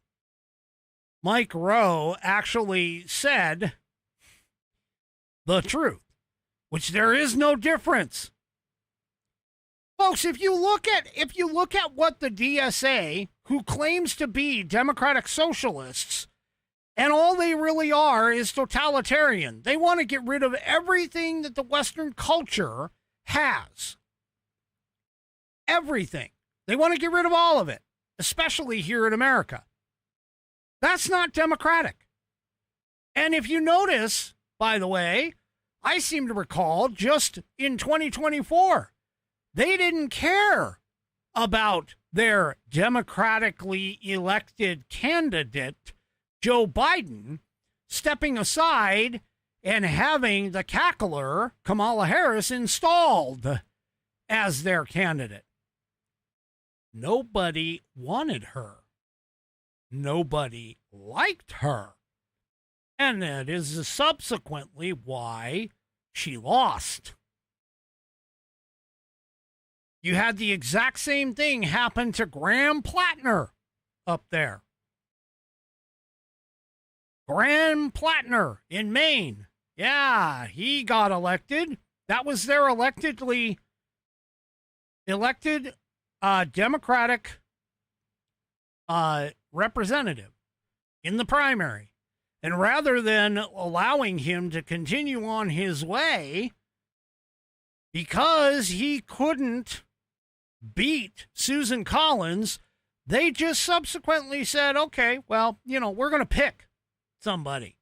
Mike Rowe actually said the truth, which there is no difference. Folks, if you look at what the DSA, who claims to be Democratic Socialists, and all they really are is totalitarian. They want to get rid of everything that the Western culture has. Everything. They want to get rid of all of it, especially here in America. That's not democratic. And if you notice, by the way, I seem to recall just in 2024, they didn't care about their democratically elected candidate, Joe Biden, stepping aside and having the cackler, Kamala Harris, installed as their candidate. Nobody wanted her. Nobody liked her. And that is subsequently why she lost. You had the exact same thing happen to Graham Plattner up there. Graham Plattner in Maine. Yeah, he got elected. That was their elected Democratic representative in the primary. And rather than allowing him to continue on his way, because he couldn't beat Susan Collins, they just subsequently said, okay, well, we're going to pick somebody.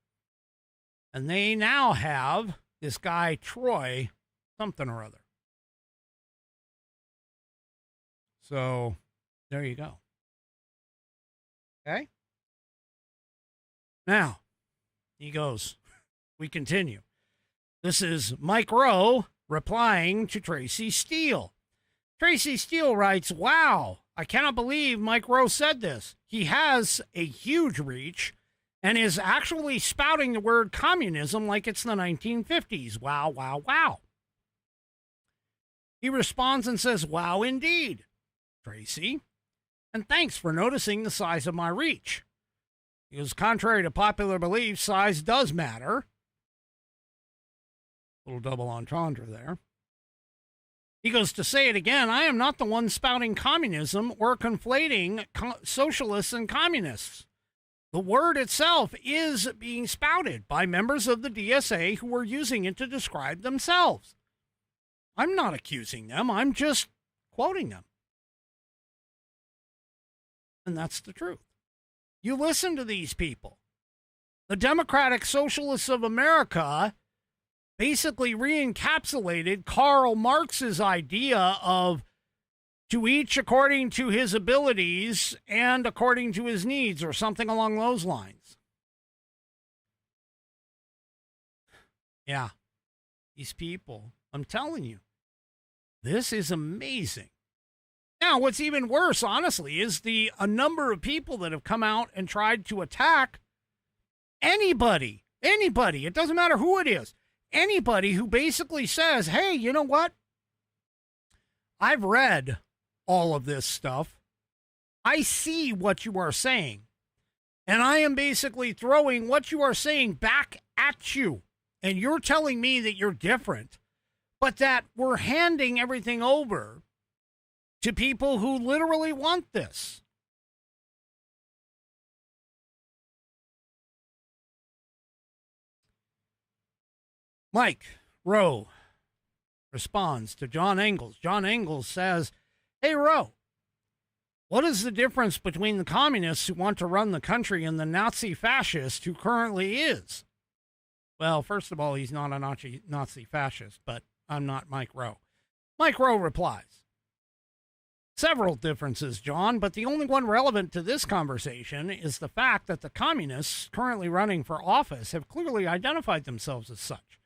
And they now have this guy, Troy, something or other. So there you go. Okay. Now, he goes, we continue. This is Mike Rowe replying to Tracy Steele. Tracy Steele writes, wow, I cannot believe Mike Rowe said this. He has a huge reach and is actually spouting the word communism like it's the 1950s. Wow, wow, wow. He responds and says, wow, indeed, Tracy. And thanks for noticing the size of my reach. Because contrary to popular belief, size does matter. Little double entendre there. He goes, to say it again, I am not the one spouting communism or conflating socialists and communists. The word itself is being spouted by members of the DSA who are using it to describe themselves. I'm not accusing them. I'm just quoting them. And that's the truth. You listen to these people. The Democratic Socialists of America basically re-encapsulated Karl Marx's idea of to each according to his abilities and according to his needs, or something along those lines. Yeah, these people, I'm telling you, this is amazing. Now, what's even worse, honestly, is a number of people that have come out and tried to attack anybody, it doesn't matter who it is, anybody who basically says, hey, you know what? I've read all of this stuff. I see what you are saying. And I am basically throwing what you are saying back at you. And you're telling me that you're different, but that we're handing everything over to people who literally want this. Mike Rowe responds to John Engels. John Engels says, "Hey, Rowe, what is the difference between the communists who want to run the country and the Nazi fascist who currently is?" Well, first of all, he's not a Nazi fascist, but I'm not Mike Rowe. Mike Rowe replies, "Several differences, John, but the only one relevant to this conversation is the fact that the communists currently running for office have clearly identified themselves as such.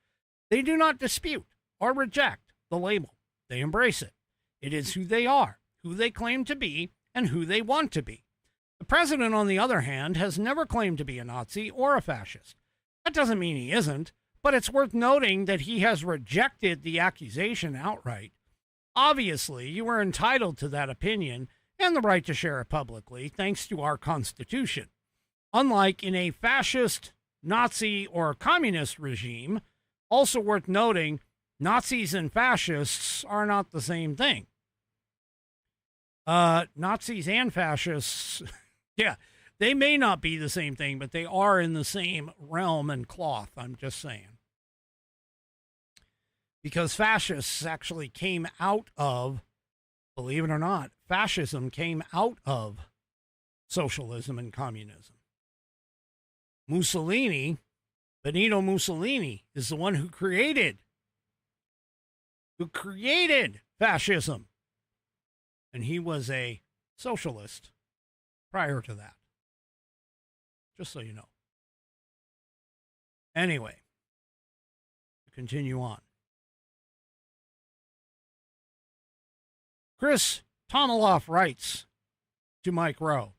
They do not dispute or reject the label. They embrace it. It is who they are, who they claim to be, and who they want to be. The president, on the other hand, has never claimed to be a Nazi or a fascist. That doesn't mean he isn't, but it's worth noting that he has rejected the accusation outright. Obviously, you are entitled to that opinion and the right to share it publicly, thanks to our Constitution. Unlike in a fascist, Nazi, or communist regime, also worth noting, Nazis and fascists are not the same thing." Nazis and fascists, yeah, they may not be the same thing, but they are in the same realm and cloth, I'm just saying. Because fascists actually came out of, believe it or not, fascism came out of socialism and communism. Benito Mussolini, is the one who created fascism. And he was a socialist prior to that. Just so you know. Anyway, to continue on. Chris Townhall writes to Mike Rowe,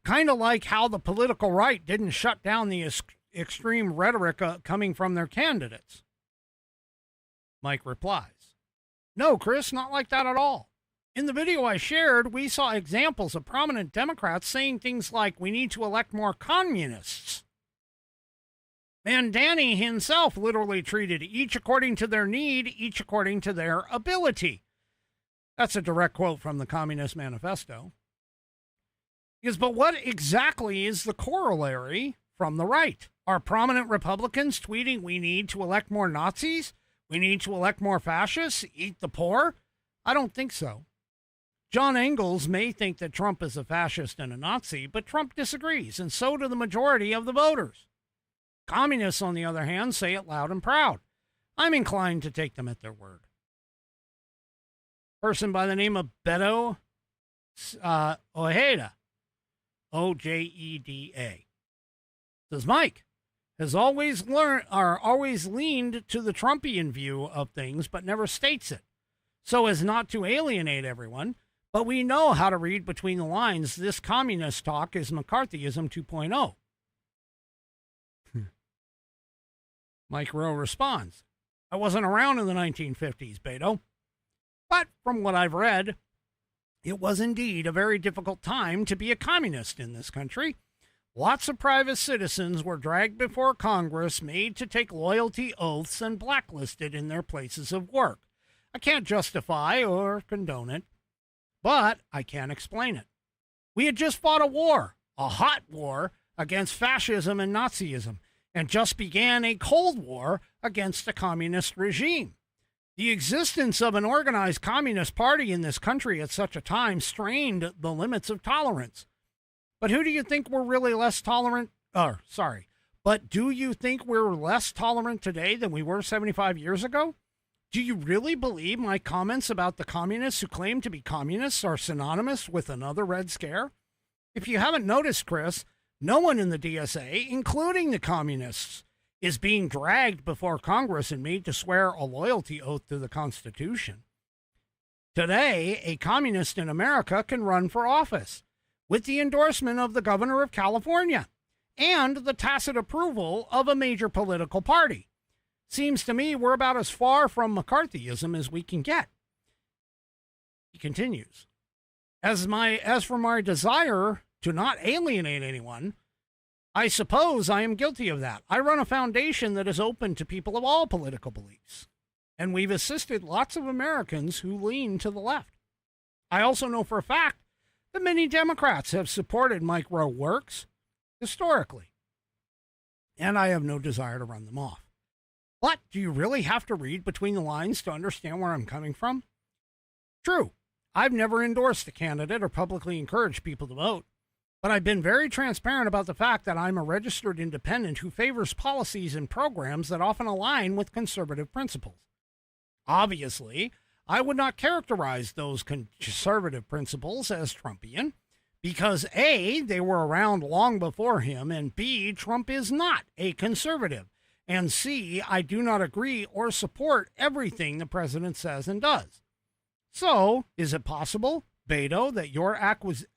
"Kind of like how the political right didn't shut down the extreme rhetoric coming from their candidates." Mike replies, "No, Chris, not like that at all. In the video I shared, we saw examples of prominent Democrats saying things like, 'We need to elect more communists.' Mandani himself literally treated each according to their need, each according to their ability." That's a direct quote from the Communist Manifesto. Yes, but what exactly is the corollary from the right? Are prominent Republicans tweeting, "We need to elect more Nazis? We need to elect more fascists? Eat the poor"? I don't think so. John Engels may think that Trump is a fascist and a Nazi, but Trump disagrees, and so do the majority of the voters. Communists, on the other hand, say it loud and proud. I'm inclined to take them at their word. Person by the name of Beto Ojeda, Ojeda, says, "Mike has always leaned to the Trumpian view of things, but never states it, so as not to alienate everyone. But we know how to read between the lines. This communist talk is McCarthyism 2.0. Mike Rowe responds, "I wasn't around in the 1950s, Beto. But from what I've read, it was indeed a very difficult time to be a communist in this country. Lots of private citizens were dragged before Congress, made to take loyalty oaths, and blacklisted in their places of work. I can't justify or condone it, but I can explain it. We had just fought a war, a hot war, against fascism and Nazism, and just began a Cold War against a communist regime. The existence of an organized communist party in this country at such a time strained the limits of tolerance. But who do you think we're really less tolerant? But do you think we're less tolerant today than we were 75 years ago? Do you really believe my comments about the communists who claim to be communists are synonymous with another Red Scare? If you haven't noticed, Chris, no one in the DSA, including the communists, is being dragged before Congress and made to swear a loyalty oath to the Constitution. Today, a communist in America can run for office with the endorsement of the governor of California and the tacit approval of a major political party. Seems to me we're about as far from McCarthyism as we can get." He continues, As for my desire to not alienate anyone, I suppose I am guilty of that. I run a foundation that is open to people of all political beliefs, and we've assisted lots of Americans who lean to the left. I also know for a fact that many Democrats have supported micro works historically, and I have no desire to run them off. But do you really have to read between the lines to understand where I'm coming from? True, I've never endorsed a candidate or publicly encouraged people to vote, but I've been very transparent about the fact that I'm a registered independent who favors policies and programs that often align with conservative principles. Obviously, I would not characterize those conservative principles as Trumpian because A, they were around long before him, and B, Trump is not a conservative, and C, I do not agree or support everything the president says and does. So, is it possible, Beto, that your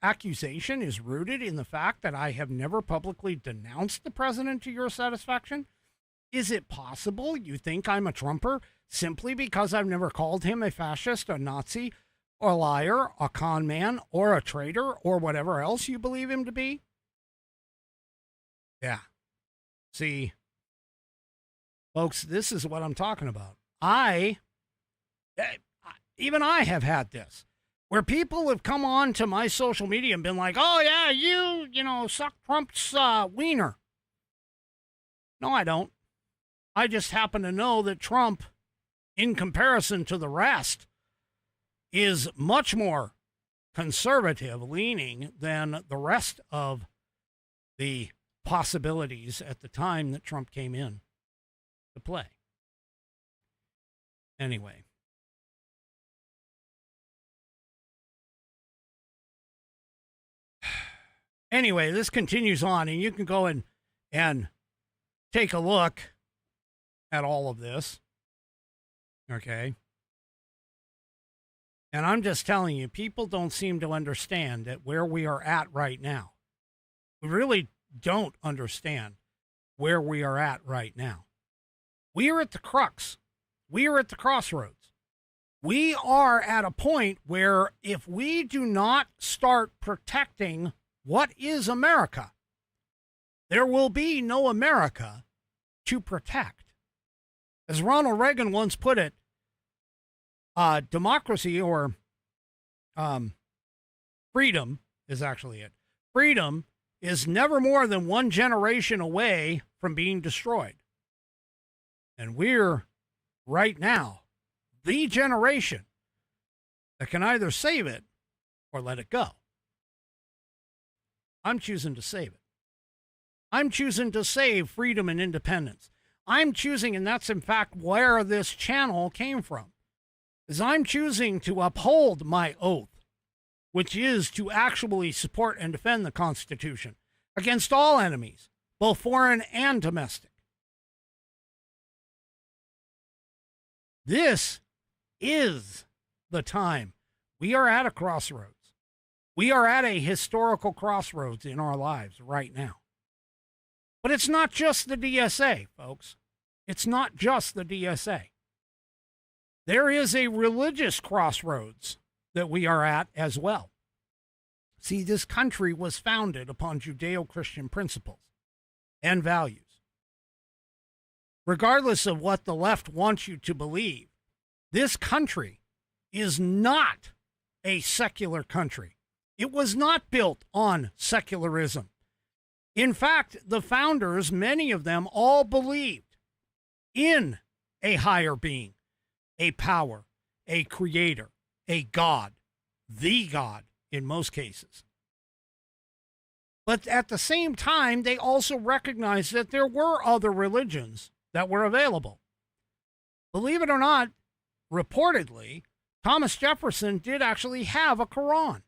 accusation is rooted in the fact that I have never publicly denounced the president to your satisfaction? Is it possible you think I'm a Trumper simply because I've never called him a fascist, a Nazi, a liar, a con man, or a traitor, or whatever else you believe him to be? Yeah. See, folks, this is what I'm talking about. Even I have had this, where people have come on to my social media and been like, oh, yeah, you know, suck Trump's wiener. No, I don't. I just happen to know that Trump, in comparison to the rest, is much more conservative leaning than the rest of the possibilities at the time that Trump came in to play. Anyway. Anyway, this continues on, and you can go and take a look at all of this. Okay. And I'm just telling you, people don't seem to understand that where we are at right now. We really don't understand where we are at right now. We are at the crux. We are at the crossroads. We are at a point where if we do not start protecting what is America, there will be no America to protect. As Ronald Reagan once put it, democracy or freedom is actually it. Freedom is never more than one generation away from being destroyed. And we're right now the generation that can either save it or let it go. I'm choosing to save it. I'm choosing to save freedom and independence. I'm choosing, and that's in fact where this channel came from, is I'm choosing to uphold my oath, which is to actually support and defend the Constitution against all enemies, both foreign and domestic. This is the time. We are at a crossroads. We are at a historical crossroads in our lives right now. But it's not just the DSA, folks. It's not just the DSA. There is a religious crossroads that we are at as well. See, this country was founded upon Judeo-Christian principles and values. Regardless of what the left wants you to believe, this country is not a secular country. It was not built on secularism. In fact, the founders, many of them, all believed in a higher being, a power, a creator, a God, the God in most cases. But at the same time, they also recognized that there were other religions that were available. Believe it or not, reportedly, Thomas Jefferson did actually have a Quran.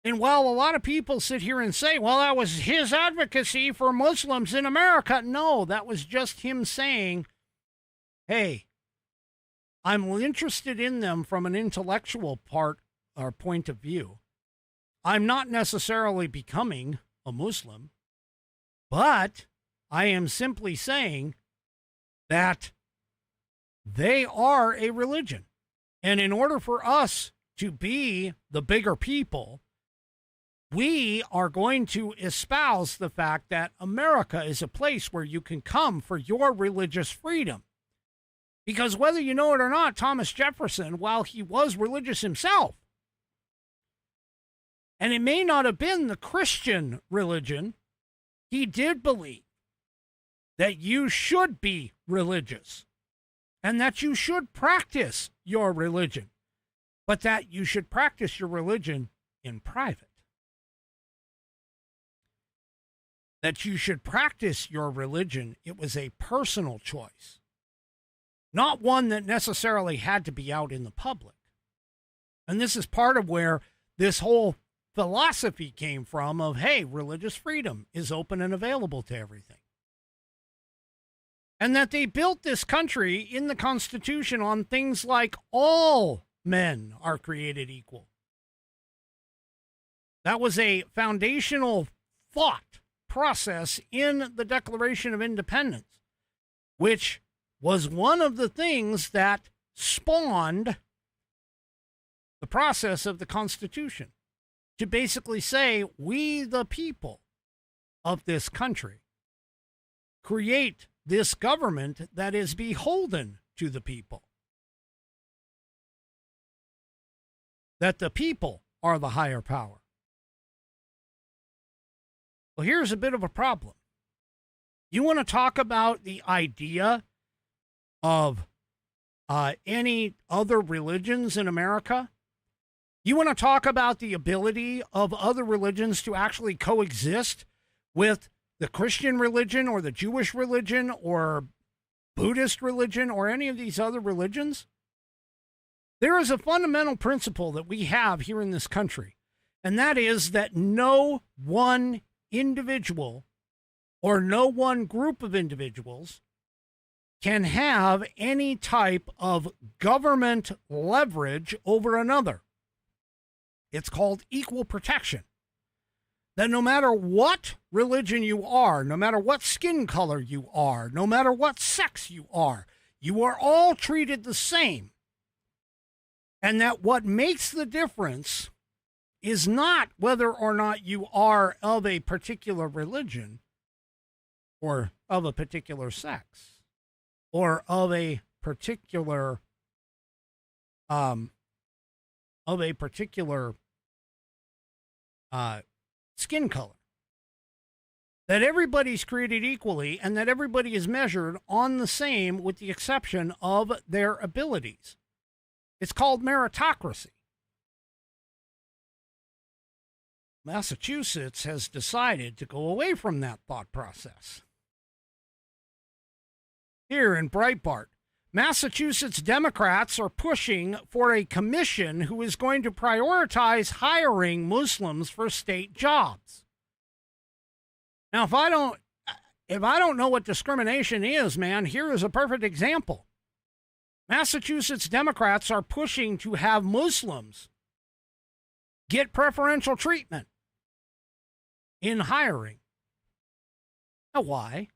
And while a lot of people sit here and say, well, that was his advocacy for Muslims in America, no, that was just him saying, hey, I'm interested in them from an intellectual part or point of view. I'm not necessarily becoming a Muslim, but I am simply saying that they are a religion. And in order for us to be the bigger people, we are going to espouse the fact that America is a place where you can come for your religious freedom. Because whether you know it or not, Thomas Jefferson, while he was religious himself, And it may not have been the Christian religion. He did believe that you should be religious and that you should practice your religion, but that you should practice your religion in private. That you should practice your religion, it was a personal choice, not one that necessarily had to be out in the public. And this is part of where this whole philosophy came from of, hey, religious freedom is open and available to everything. And that they built this country in the Constitution on things like all men are created equal. That was a foundational thought process in the Declaration of Independence, which was one of the things that spawned the process of the Constitution, to basically say, we the people of this country create this government that is beholden to the people. That the people are the higher power. Well, here's a bit of a problem. You want to talk about the idea of any other religions in America? You want to talk about the ability of other religions to actually coexist with the Christian religion or the Jewish religion or Buddhist religion or any of these other religions? There is a fundamental principle that we have here in this country, and that is that no one individual or no one group of individuals can have any type of government leverage over another. It's called equal protection. That no matter what religion you are, no matter what skin color you are, no matter what sex you are all treated the same. And that what makes the difference is not whether or not you are of a particular religion or of a particular sex or of a particular skin color. That everybody's created equally and that everybody is measured on the same with the exception of their abilities. It's called meritocracy. Massachusetts has decided to go away from that thought process. Here in Breitbart, Massachusetts Democrats are pushing for a commission who is going to prioritize hiring Muslims for state jobs. Now, if I don't know what discrimination is, man, here is a perfect example. Massachusetts Democrats are pushing to have Muslims get preferential treatment in hiring. Now, why?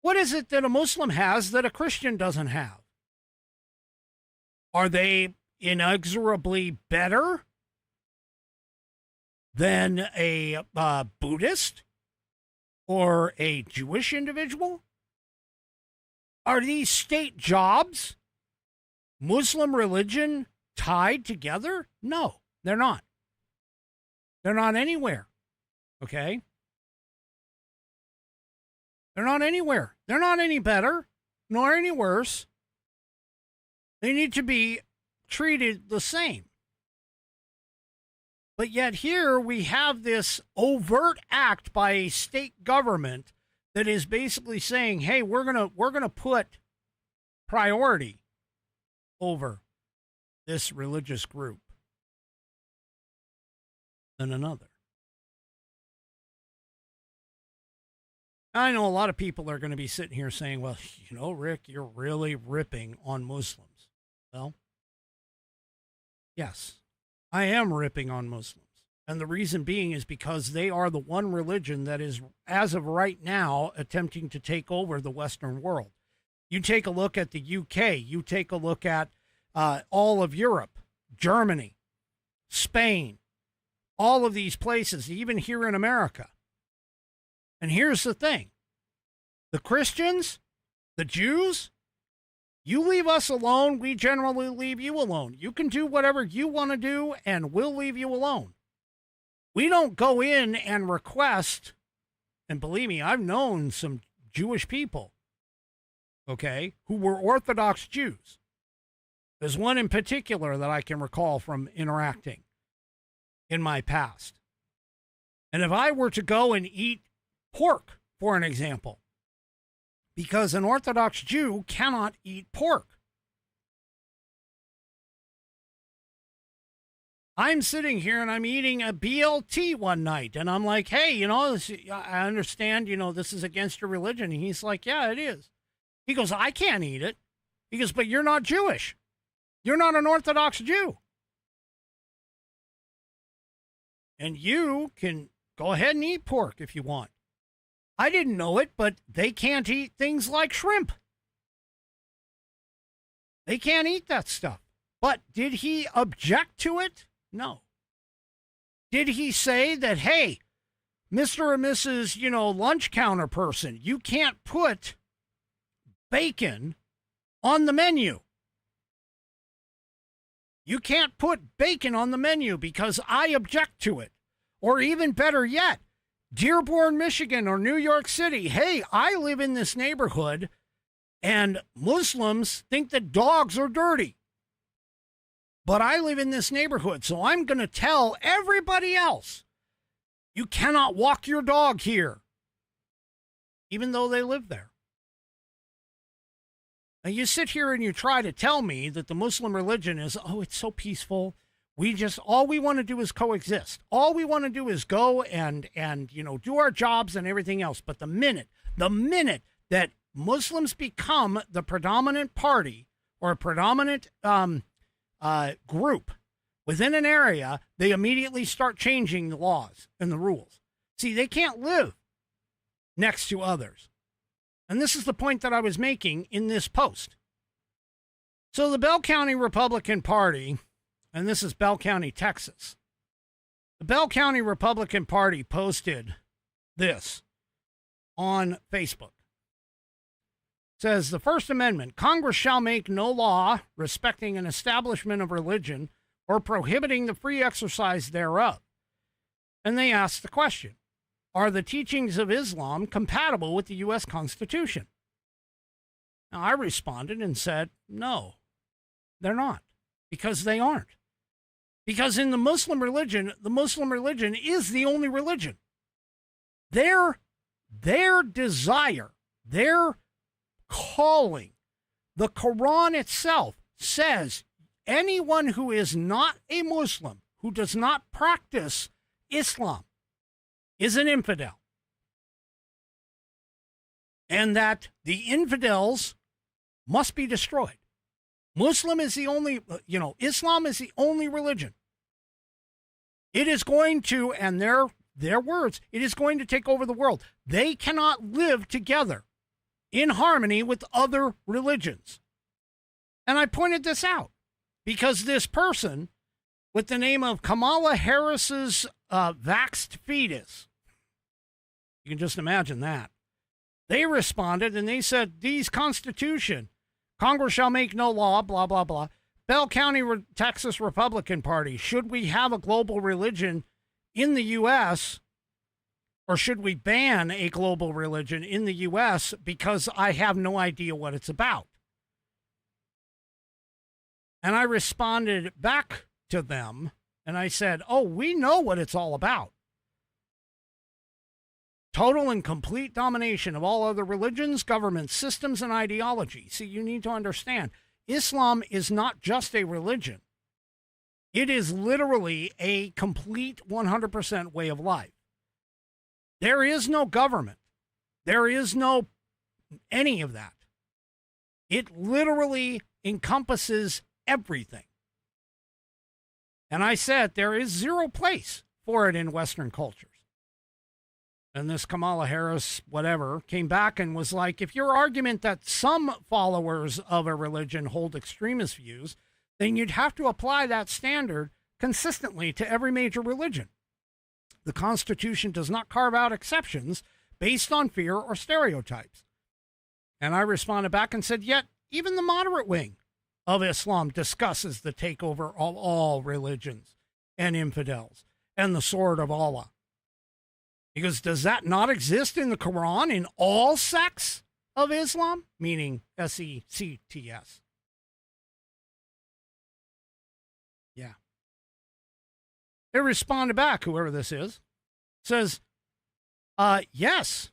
What is it that a Muslim has that a Christian doesn't have? Are they inexorably better than a Buddhist or a Jewish individual? Are these state jobs, Muslim religion, tied together? No, they're not. They're not anywhere. Okay? They're not anywhere. They're not any better, nor any worse. They need to be treated the same. But yet here we have this overt act by a state government that is basically saying, hey, we're gonna put priority over this religious group than another. I know a lot of people are going to be sitting here saying, well, you know, Rick, you're really ripping on Muslims. Well, yes, I am ripping on Muslims. And the reason being is because they are the one religion that is, as of right now, attempting to take over the Western world. You take a look at the UK, you take a look at all of Europe, Germany, Spain, all of these places, even here in America. And here's the thing. The Christians, the Jews, you leave us alone, we generally leave you alone. You can do whatever you want to do, and we'll leave you alone. We don't go in and request, and believe me, I've known some Jewish people, okay, who were Orthodox Jews. There's one in particular that I can recall from interacting in my past. And if I were to go and eat pork, for an example, because an Orthodox Jew cannot eat pork, I'm sitting here and I'm eating a BLT one night, and I'm like, hey, you know, I understand, you know, this is against your religion. And he's like, yeah, it is. He goes, I can't eat it. He goes, but you're not Jewish. You're not an Orthodox Jew. And you can go ahead and eat pork if you want. I didn't know it, but they can't eat things like shrimp. They can't eat that stuff. But did he object to it? No. Did he say that, hey, Mr. or Mrs., you know, lunch counter person, you can't put bacon on the menu? You can't put bacon on the menu because I object to it. Or even better yet, Dearborn, Michigan, or New York City, hey, I live in this neighborhood and Muslims think that dogs are dirty. But I live in this neighborhood, so I'm going to tell everybody else, you cannot walk your dog here, even though they live there. Now, you sit here and you try to tell me that the Muslim religion is, oh, it's so peaceful. All we want to do is coexist. All we want to do is go and you know, do our jobs and everything else. But the minute that Muslims become the predominant party or a predominant group within an area, they immediately start changing the laws and the rules. See, they can't live next to others. And this is the point that I was making in this post. So the Bell County Republican Party, and this is Bell County, Texas. The Bell County Republican Party posted this on Facebook. It says, the First Amendment, Congress shall make no law respecting an establishment of religion or prohibiting the free exercise thereof. And they asked the question, are the teachings of Islam compatible with the U.S. Constitution? Now, I responded and said, no, they're not, because they aren't. Because in the Muslim religion is the only religion. Their desire, their calling, the Quran itself says anyone who is not a Muslim, who does not practice Islam, is an infidel. And that the infidels must be destroyed. Islam is the only religion. It is going to, and their words, it is going to take over the world. They cannot live together in harmony with other religions. And I pointed this out because this person with the name of Kamala Harris's vaxxed fetus, you can just imagine that. They responded and they said, Congress shall make no law, blah, blah, blah. Bell County, Texas Republican Party, should we have a global religion in the U.S., or should we ban a global religion in the U.S. because I have no idea what it's about? And I responded back to them and I said, oh, we know what it's all about. Total and complete domination of all other religions, governments, systems, and ideology. See, you need to understand, Islam is not just a religion. It is literally a complete 100% way of life. There is no government. There is no any of that. It literally encompasses everything. And I said there is zero place for it in Western cultures. And this Kamala Harris, whatever, came back and was like, if your argument that some followers of a religion hold extremist views, then you'd have to apply that standard consistently to every major religion. The Constitution does not carve out exceptions based on fear or stereotypes. And I responded back and said, yet even the moderate wing of Islam discusses the takeover of all religions and infidels. and the sword of Allah. Because does that not exist in the Quran in all sects of Islam? Meaning sects. Yeah. They responded back, whoever this is, says, yes,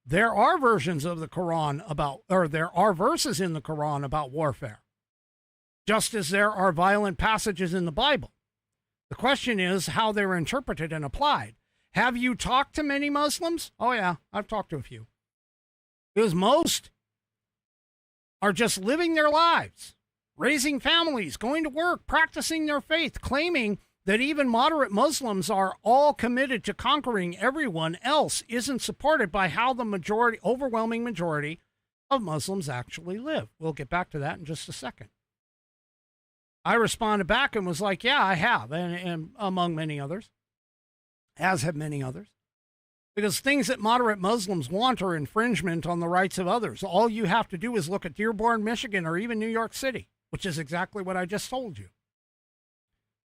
there are versions of the Quran about, or there are verses in the Quran about warfare, just as there are violent passages in the Bible. The question is how they're interpreted and applied. Have you talked to many Muslims? Oh, yeah, I've talked to a few. Because most are just living their lives, raising families, going to work, practicing their faith, claiming that even moderate Muslims are all committed to conquering everyone else isn't supported by how the overwhelming majority of Muslims actually live. We'll get back to that in just a second. I responded back and was like, yeah, I have, and among many others, as have many others. Because things that moderate Muslims want are infringement on the rights of others. All you have to do is look at Dearborn, Michigan, or even New York City, which is exactly what I just told you.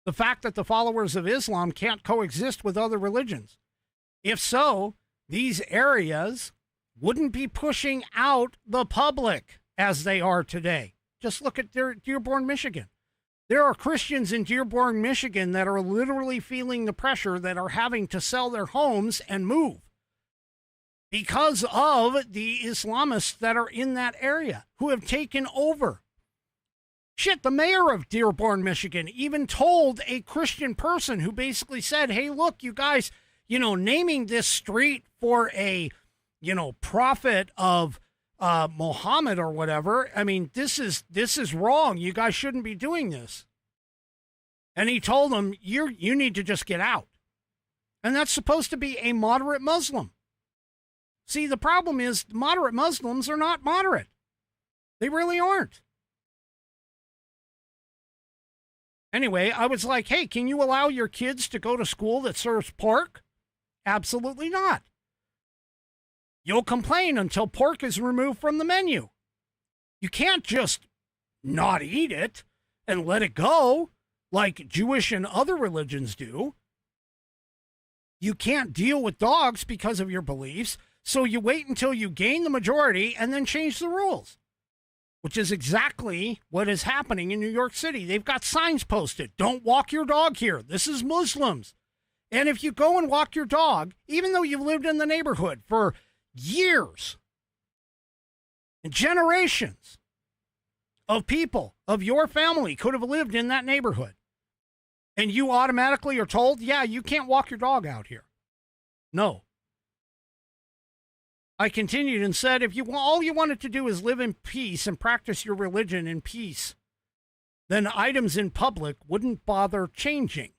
The fact that the followers of Islam can't coexist with other religions. If so, these areas wouldn't be pushing out the public as they are today. Just look at Dearborn, Michigan. There are Christians in Dearborn, Michigan that are literally feeling the pressure, that are having to sell their homes and move because of the Islamists that are in that area who have taken over. Shit, the mayor of Dearborn, Michigan even told a Christian person who basically said, hey, look, you guys, naming this street for a, prophet of Muhammad or whatever. I mean, this is wrong. You guys shouldn't be doing this. And he told them, you need to just get out. And that's supposed to be a moderate Muslim. See, the problem is moderate Muslims are not moderate. They really aren't. Anyway, I was like, hey, can you allow your kids to go to school that serves pork? Absolutely not. You'll complain until pork is removed from the menu. You can't just not eat it and let it go like Jewish and other religions do. You can't deal with dogs because of your beliefs, so you wait until you gain the majority and then change the rules, which is exactly what is happening in New York City. They've got signs posted. Don't walk your dog here. This is Muslims. And if you go and walk your dog, even though you've lived in the neighborhood for years and generations of people of your family could have lived in that neighborhood, and you automatically are told, yeah, you can't walk your dog out here. No. I continued and said, if all you wanted to do is live in peace and practice your religion in peace, then items in public wouldn't bother changing.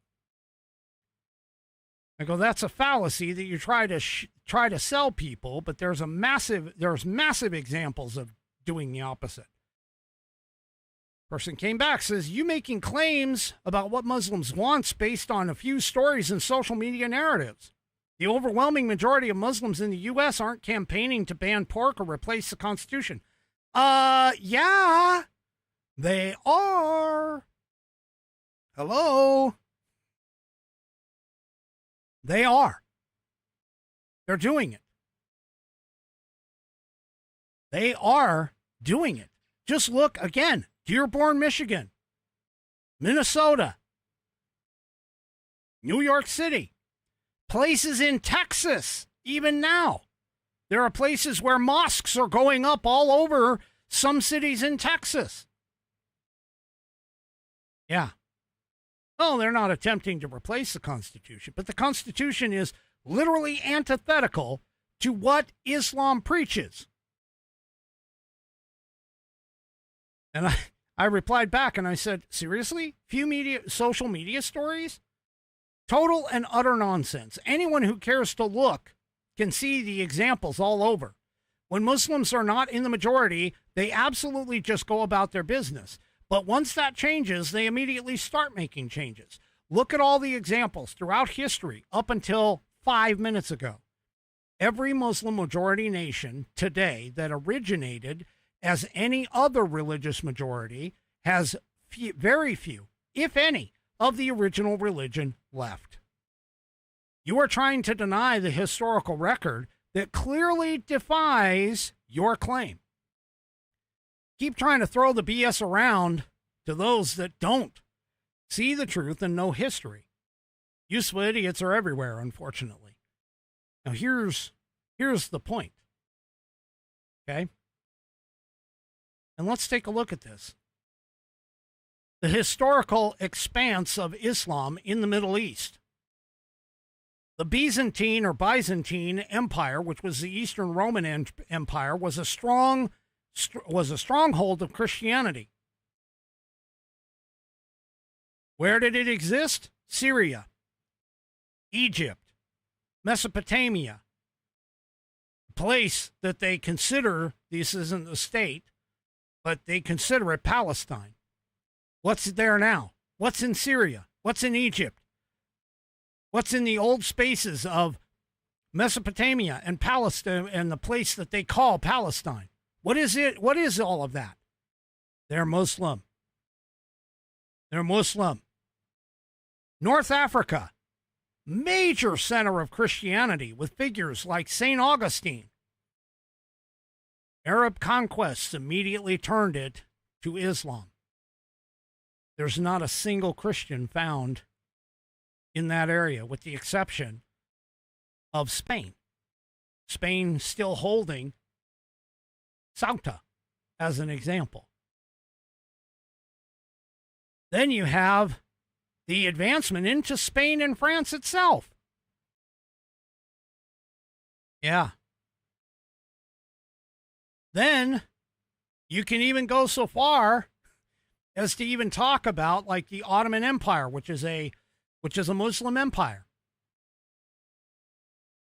I go, that's a fallacy that you try to sell people, but there's massive examples of doing the opposite. Person came back, says, you making claims about what Muslims want based on a few stories and social media narratives. The overwhelming majority of Muslims in the U.S. aren't campaigning to ban pork or replace the Constitution. Yeah, they are. Hello? They are. They're doing it. They are doing it. Just look again. Dearborn, Michigan, Minnesota, New York City, places in Texas, even now. There are places where mosques are going up all over some cities in Texas. Yeah. Oh, they're not attempting to replace the Constitution, but the Constitution is literally antithetical to what Islam preaches. And I replied back and I said, seriously? Social media stories? Total and utter nonsense. Anyone who cares to look can see the examples all over. When Muslims are not in the majority, they absolutely just go about their business. But once that changes, they immediately start making changes. Look at all the examples throughout history up until 5 minutes ago. Every Muslim majority nation today that originated as any other religious majority has very few, if any, of the original religion left. You are trying to deny the historical record that clearly defies your claim. Keep trying to throw the BS around to those that don't see the truth and know history. Useful idiots are everywhere, unfortunately. Now, here's the point. Okay? And let's take a look at this. The historical expanse of Islam in the Middle East. The Byzantine Empire, which was the Eastern Roman Empire, was a stronghold of Christianity. Where did it exist? Syria, Egypt, Mesopotamia, a place that they consider, this isn't the state, but they consider it Palestine. What's there now? What's in Syria? What's in Egypt? What's in the old spaces of Mesopotamia and Palestine and the place that they call Palestine? What is it? What is all of that? They're Muslim. They're Muslim. North Africa, major center of Christianity with figures like St. Augustine. Arab conquests immediately turned it to Islam. There's not a single Christian found in that area, with the exception of Spain. Spain still holding Ceuta as an example. Then you have the advancement into Spain and France itself. Yeah. Then you can even go so far as to even talk about like the Ottoman Empire, which is a Muslim empire.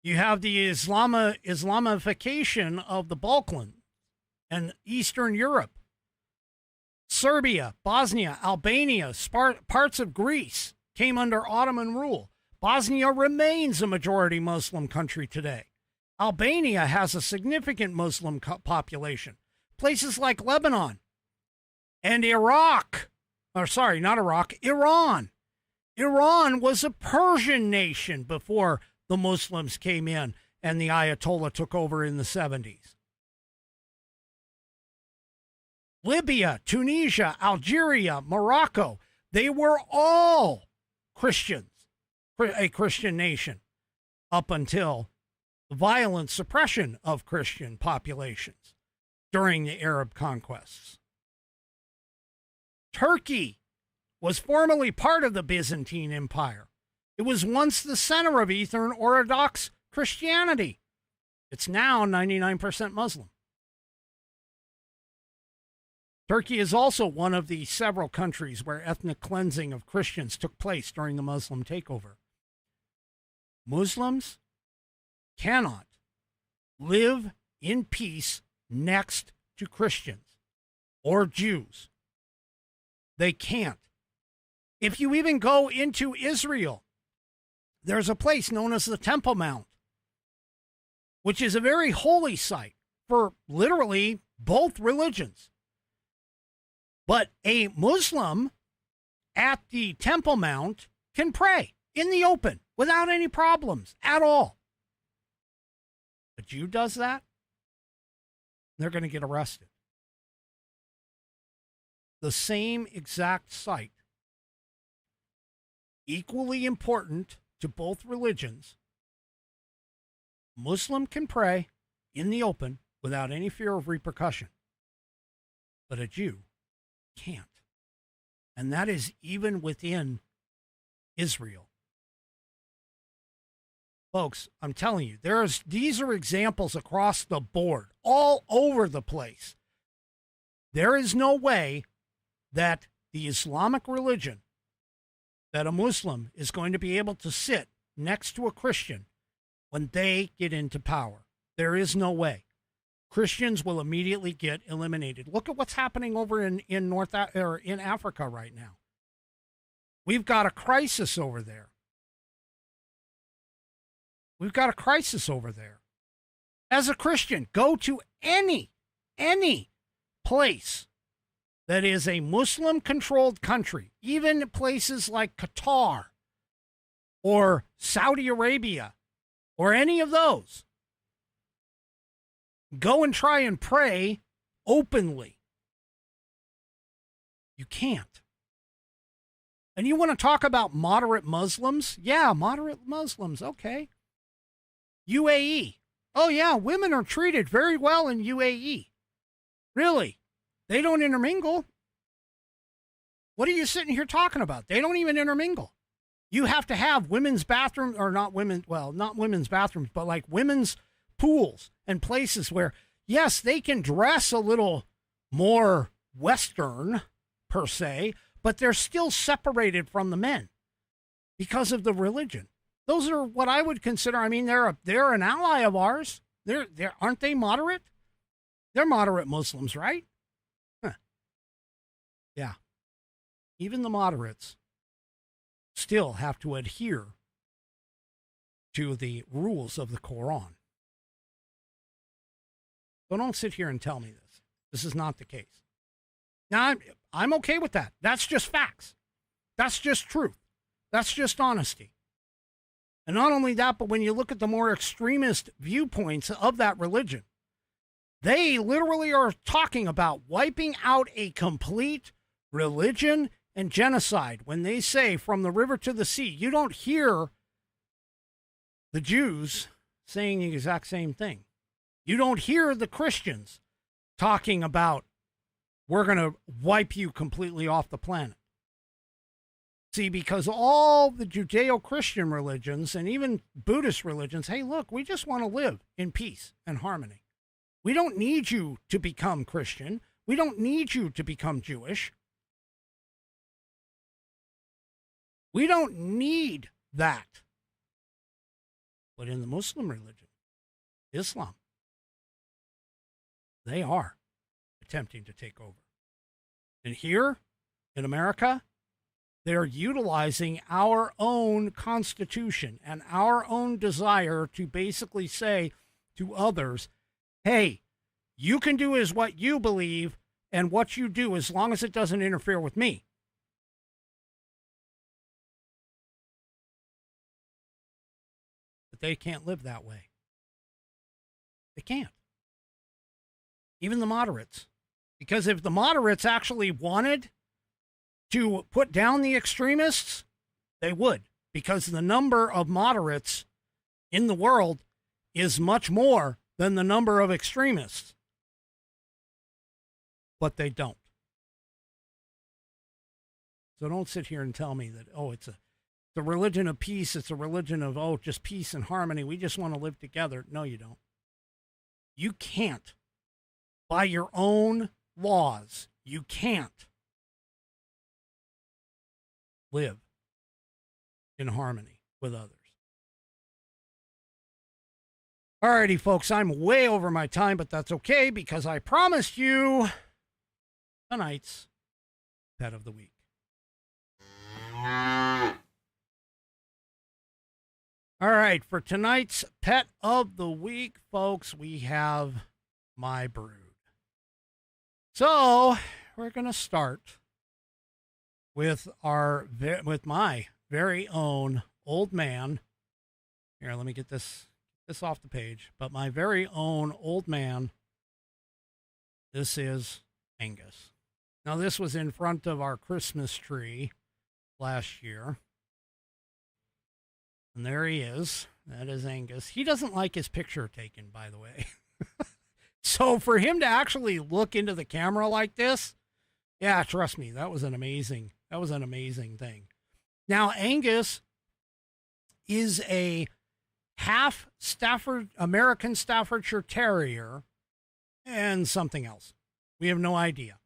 You have the Islamification of the Balkans and Eastern Europe. Serbia, Bosnia, Albania, parts of Greece came under Ottoman rule. Bosnia remains a majority Muslim country today. Albania has a significant Muslim population. Places like Lebanon and Iraq, or sorry, not Iraq, Iran. Iran was a Persian nation before the Muslims came in and the Ayatollah took over in the 70s. Libya, Tunisia, Algeria, Morocco, they were all Christians, a Christian nation, up until the violent suppression of Christian populations during the Arab conquests. Turkey was formerly part of the Byzantine Empire. It was once the center of Eastern Orthodox Christianity. It's now 99% Muslim. Turkey is also one of the several countries where ethnic cleansing of Christians took place during the Muslim takeover. Muslims cannot live in peace next to Christians or Jews. They can't. If you even go into Israel, there's a place known as the Temple Mount, which is a very holy site for literally both religions. But a Muslim at the Temple Mount can pray in the open without any problems at all. A Jew does that, they're going to get arrested. The same exact site, equally important to both religions. Muslim can pray in the open without any fear of repercussion, but a Jew can't. And that is even within Israel. Folks, I'm telling you, these are examples across the board, all over the place. There is no way that the Islamic religion, that a Muslim is going to be able to sit next to a Christian when they get into power. There is no way. Christians will immediately get eliminated. Look at what's happening over in Africa right now. We've got a crisis over there. We've got a crisis over there. As a Christian, go to any place that is a Muslim-controlled country, even places like Qatar or Saudi Arabia or any of those go and try and pray openly. You can't. And you want to talk about moderate Muslims? Yeah, moderate Muslims. Okay. UAE. Oh, yeah, women are treated very well in UAE. Really? They don't intermingle. What are you sitting here talking about? They don't even intermingle. You have to have women's bathrooms, or not women's bathrooms, but like women's pools and places where, yes, they can dress a little more Western per se, but they're still separated from the men because of the religion. Those are what I would consider. I mean, they're an ally of ours. Aren't they moderate? They're moderate Muslims, right? Huh. Yeah. Even the moderates still have to adhere to the rules of the Quran. So don't sit here and tell me this. This is not the case. Now, I'm okay with that. That's just facts. That's just truth. That's just honesty. And not only that, but when you look at the more extremist viewpoints of that religion, they literally are talking about wiping out a complete religion and genocide. When they say from the river to the sea, you don't hear the Jews saying the exact same thing. You don't hear the Christians talking about, we're going to wipe you completely off the planet. See, because all the Judeo-Christian religions and even Buddhist religions, hey, look, we just want to live in peace and harmony. We don't need you to become Christian. We don't need you to become Jewish. We don't need that. But in the Muslim religion, Islam, they are attempting to take over. And here in America, they're utilizing our own Constitution and our own desire to basically say to others, hey, you can do is what you believe and what you do as long as it doesn't interfere with me. But they can't live that way. They can't. Even the moderates. Because if the moderates actually wanted to put down the extremists, they would. Because the number of moderates in the world is much more than the number of extremists. But they don't. So don't sit here and tell me that, oh, it's a religion of peace. It's a religion of, oh, just peace and harmony. We just want to live together. No, you don't. You can't. By your own laws, you can't live in harmony with others. Alrighty, folks, I'm way over my time, but that's okay because I promised you tonight's Pet of the Week. All right, for tonight's Pet of the Week, folks, we have my brood. So we're going to start with my very own old man. Here, let me get this off the page. But my very own old man. This is Angus. Now, this was in front of our Christmas tree last year. And there he is. That is Angus. He doesn't like his picture taken, by the way. So for him to actually look into the camera like this, yeah, trust me, that was an amazing thing. Now, Angus is a half American Staffordshire Terrier and something else. We have no idea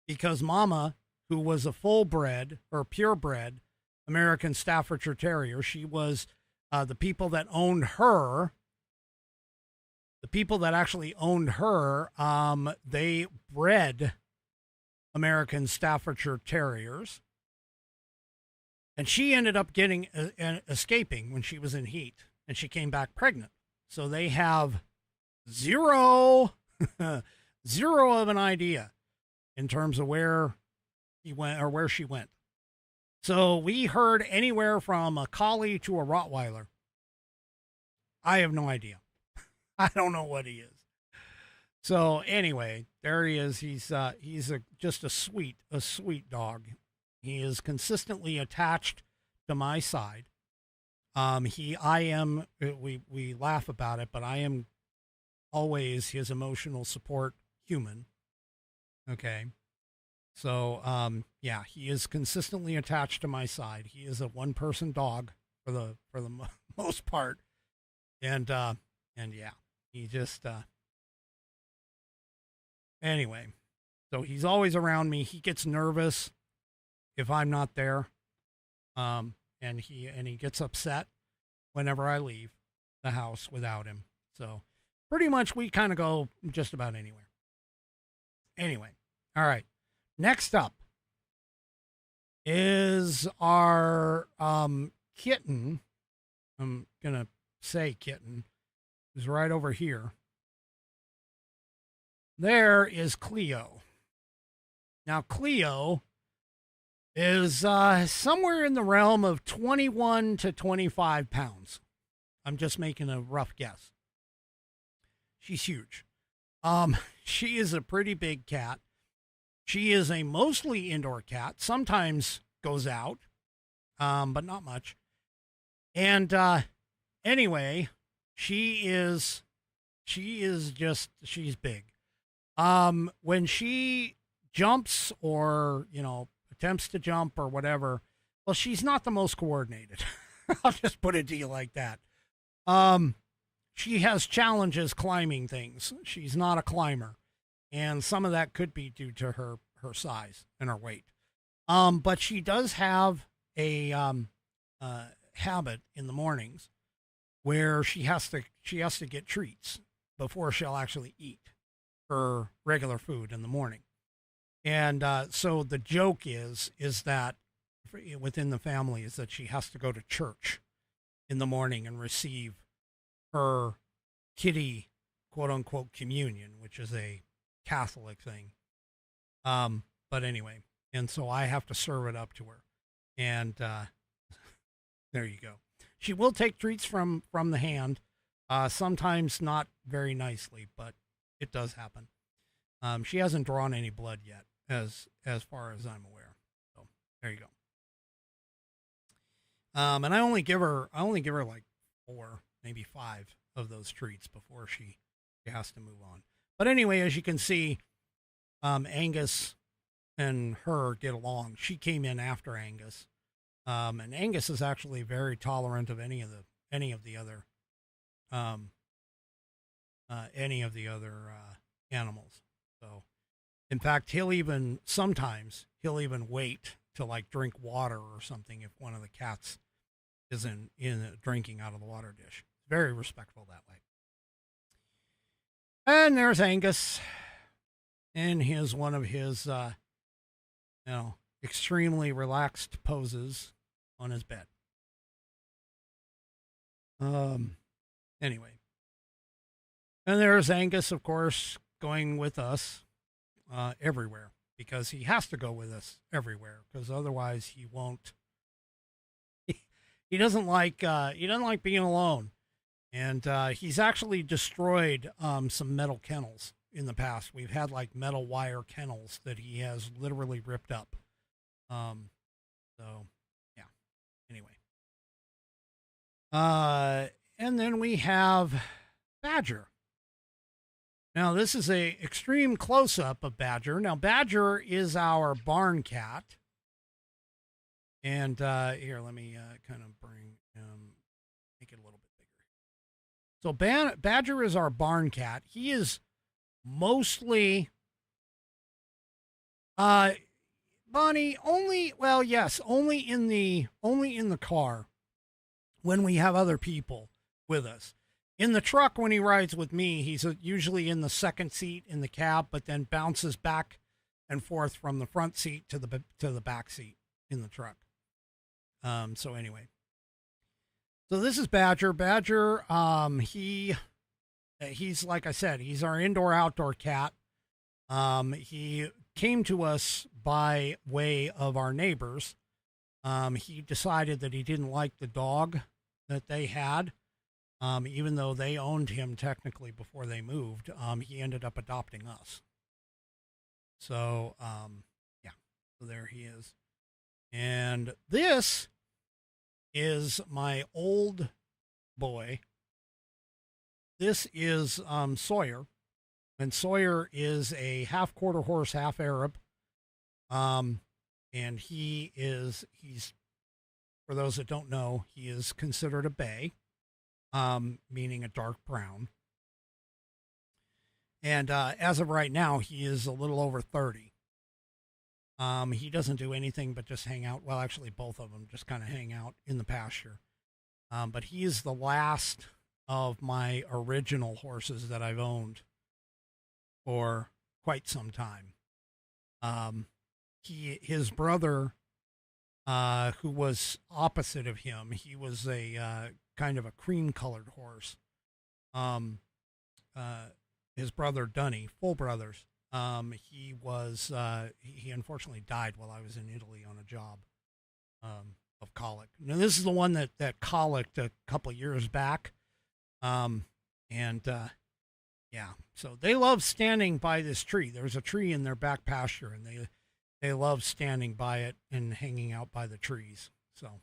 because Mama, who was a full-bred or purebred American Staffordshire Terrier, she was the people that owned her. The people that actually owned her, they bred American Staffordshire Terriers. And she ended up escaping when she was in heat, and she came back pregnant. So they have zero of an idea in terms of where he went or where she went. So we heard anywhere from a collie to a Rottweiler. I have no idea. I don't know what he is. So anyway, there he is. He's just a sweet dog. He is consistently attached to my side. We laugh about it, but I am always his emotional support human. Okay. So, yeah, he is consistently attached to my side. He is a one-person dog for the most part. And yeah, he just, anyway, so he's always around me. He gets nervous if I'm not there. And he gets upset whenever I leave the house without him. So pretty much we kind of go just about anywhere. Anyway. All right. Next up is our kitten. I'm going to say kitten. Is right over here. There is Cleo. Now, Cleo is somewhere in the realm of 21 to 25 pounds. I'm just making a rough guess. She's huge. She is a pretty big cat. She is a mostly indoor cat, sometimes goes out, but not much. And anyway, she's big. When she jumps or, attempts to jump or whatever, well, she's not the most coordinated. I'll just put it to you like that. She has challenges climbing things. She's not a climber. And some of that could be due to her size and her weight. But she does have a habit in the mornings where she has to get treats before she'll actually eat her regular food in the morning. And so the joke is that within the family is that she has to go to church in the morning and receive her kitty, quote unquote, communion, which is a Catholic thing. But anyway, and so I have to serve it up to her. And there you go. She will take treats from the hand, sometimes not very nicely, but it does happen. She hasn't drawn any blood yet, as far as I'm aware. So there you go. And I only give her like 4, maybe 5 of those treats before she has to move on. But anyway, as you can see, Angus and her get along. She came in after Angus. And Angus is actually very tolerant of any of the other animals. So, in fact, sometimes he'll even wait to like drink water or something if one of the cats is in drinking out of the water dish. Very respectful that way. And there's Angus in one of his extremely relaxed poses on his bed. Anyway. And there's Angus, of course, going with us everywhere, because he has to go with us everywhere, because otherwise he won't. He doesn't like being alone. And he's actually destroyed some metal kennels in the past. We've had like metal wire kennels that he has literally ripped up. So yeah. Anyway. And then we have Badger. Now this is a extreme close-up of Badger. Now Badger is our barn cat. And here, let me kind of make it a little bit bigger. So Badger is our barn cat. He is mostly Bonnie, only in the car when we have other people with us. In the truck, when he rides with me, he's usually in the second seat in the cab, but then bounces back and forth from the front seat to the back seat in the truck. So anyway, so this is Badger. Badger, he's like I said, he's our indoor-outdoor cat. He came to us by way of our neighbors. He decided that he didn't like the dog that they had. Even though they owned him technically before they moved, he ended up adopting us. So, yeah, so there he is. And this is my old boy. This is Sawyer. And Sawyer is a half quarter horse, half Arab. And he's, for those that don't know, he is considered a bay. Meaning a dark brown. And as of right now, he is a little over 30. He doesn't do anything but just hang out. Well, actually, both of them just kind of hang out in the pasture. But he is the last of my original horses that I've owned for quite some time. His brother, who was opposite of him, he was a kind of a cream-colored horse. His brother Dunny, full brothers. He unfortunately died while I was in Italy on a job of colic. Now this is the one that colicked a couple of years back, yeah. So they love standing by this tree. There's a tree in their back pasture, and they love standing by it and hanging out by the trees. So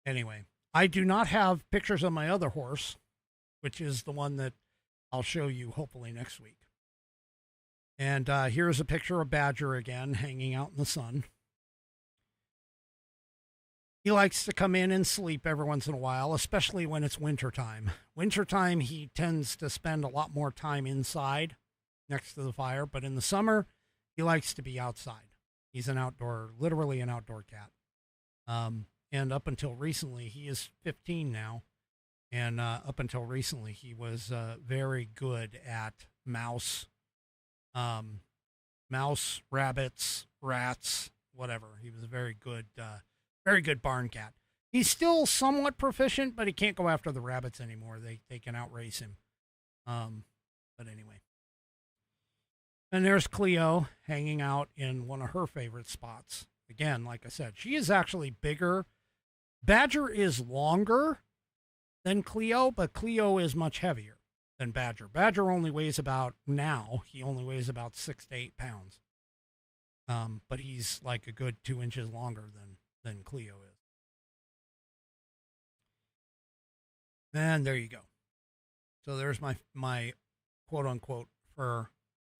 anyway. I do not have pictures of my other horse, which is the one that I'll show you hopefully next week. And here's a picture of Badger again, hanging out in the sun. He likes to come in and sleep every once in a while, especially when it's wintertime. Wintertime, he tends to spend a lot more time inside next to the fire, but in the summer, he likes to be outside. He's literally an outdoor cat. And up until recently, he is 15 now, and up until recently, he was very good at mouse, rabbits, rats, whatever. He was a very good barn cat. He's still somewhat proficient, but he can't go after the rabbits anymore. They can outrace him. But anyway. And there's Cleo hanging out in one of her favorite spots. Again, like I said, she is actually bigger. Badger is longer than Cleo, but Cleo is much heavier than Badger. Badger only weighs about 6 to 8 pounds. But he's like a good 2 inches longer than Cleo is. And there you go. So there's my quote unquote fur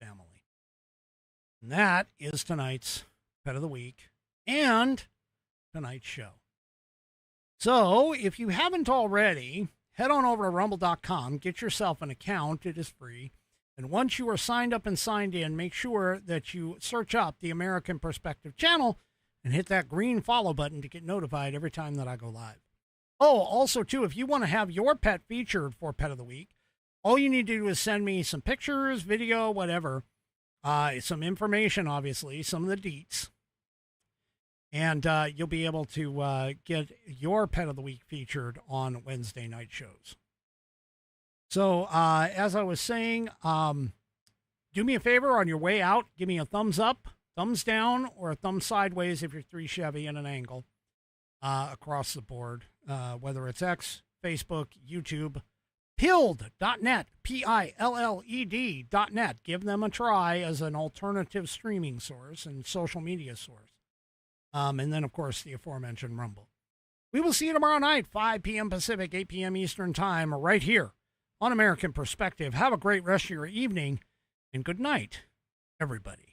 family. And that is tonight's Pet of the Week and tonight's show. So if you haven't already, head on over to rumble.com, get yourself an account. It is free. And once you are signed up and signed in, make sure that you search up the American Perspective channel and hit that green follow button to get notified every time that I go live. Oh, also, too, if you want to have your pet featured for Pet of the Week, all you need to do is send me some pictures, video, whatever, some information, obviously, some of the deets, and you'll be able to get your Pet of the Week featured on Wednesday night shows. So, as I was saying, do me a favor on your way out. Give me a thumbs up, thumbs down, or a thumb sideways if you're 3 Chevy in an angle across the board, whether it's X, Facebook, YouTube, pilled.net, PILLED.net. Give them a try as an alternative streaming source and social media source. And then, of course, the aforementioned Rumble. We will see you tomorrow night, 5 p.m. Pacific, 8 p.m. Eastern Time, right here on American Perspective. Have a great rest of your evening, and good night, everybody.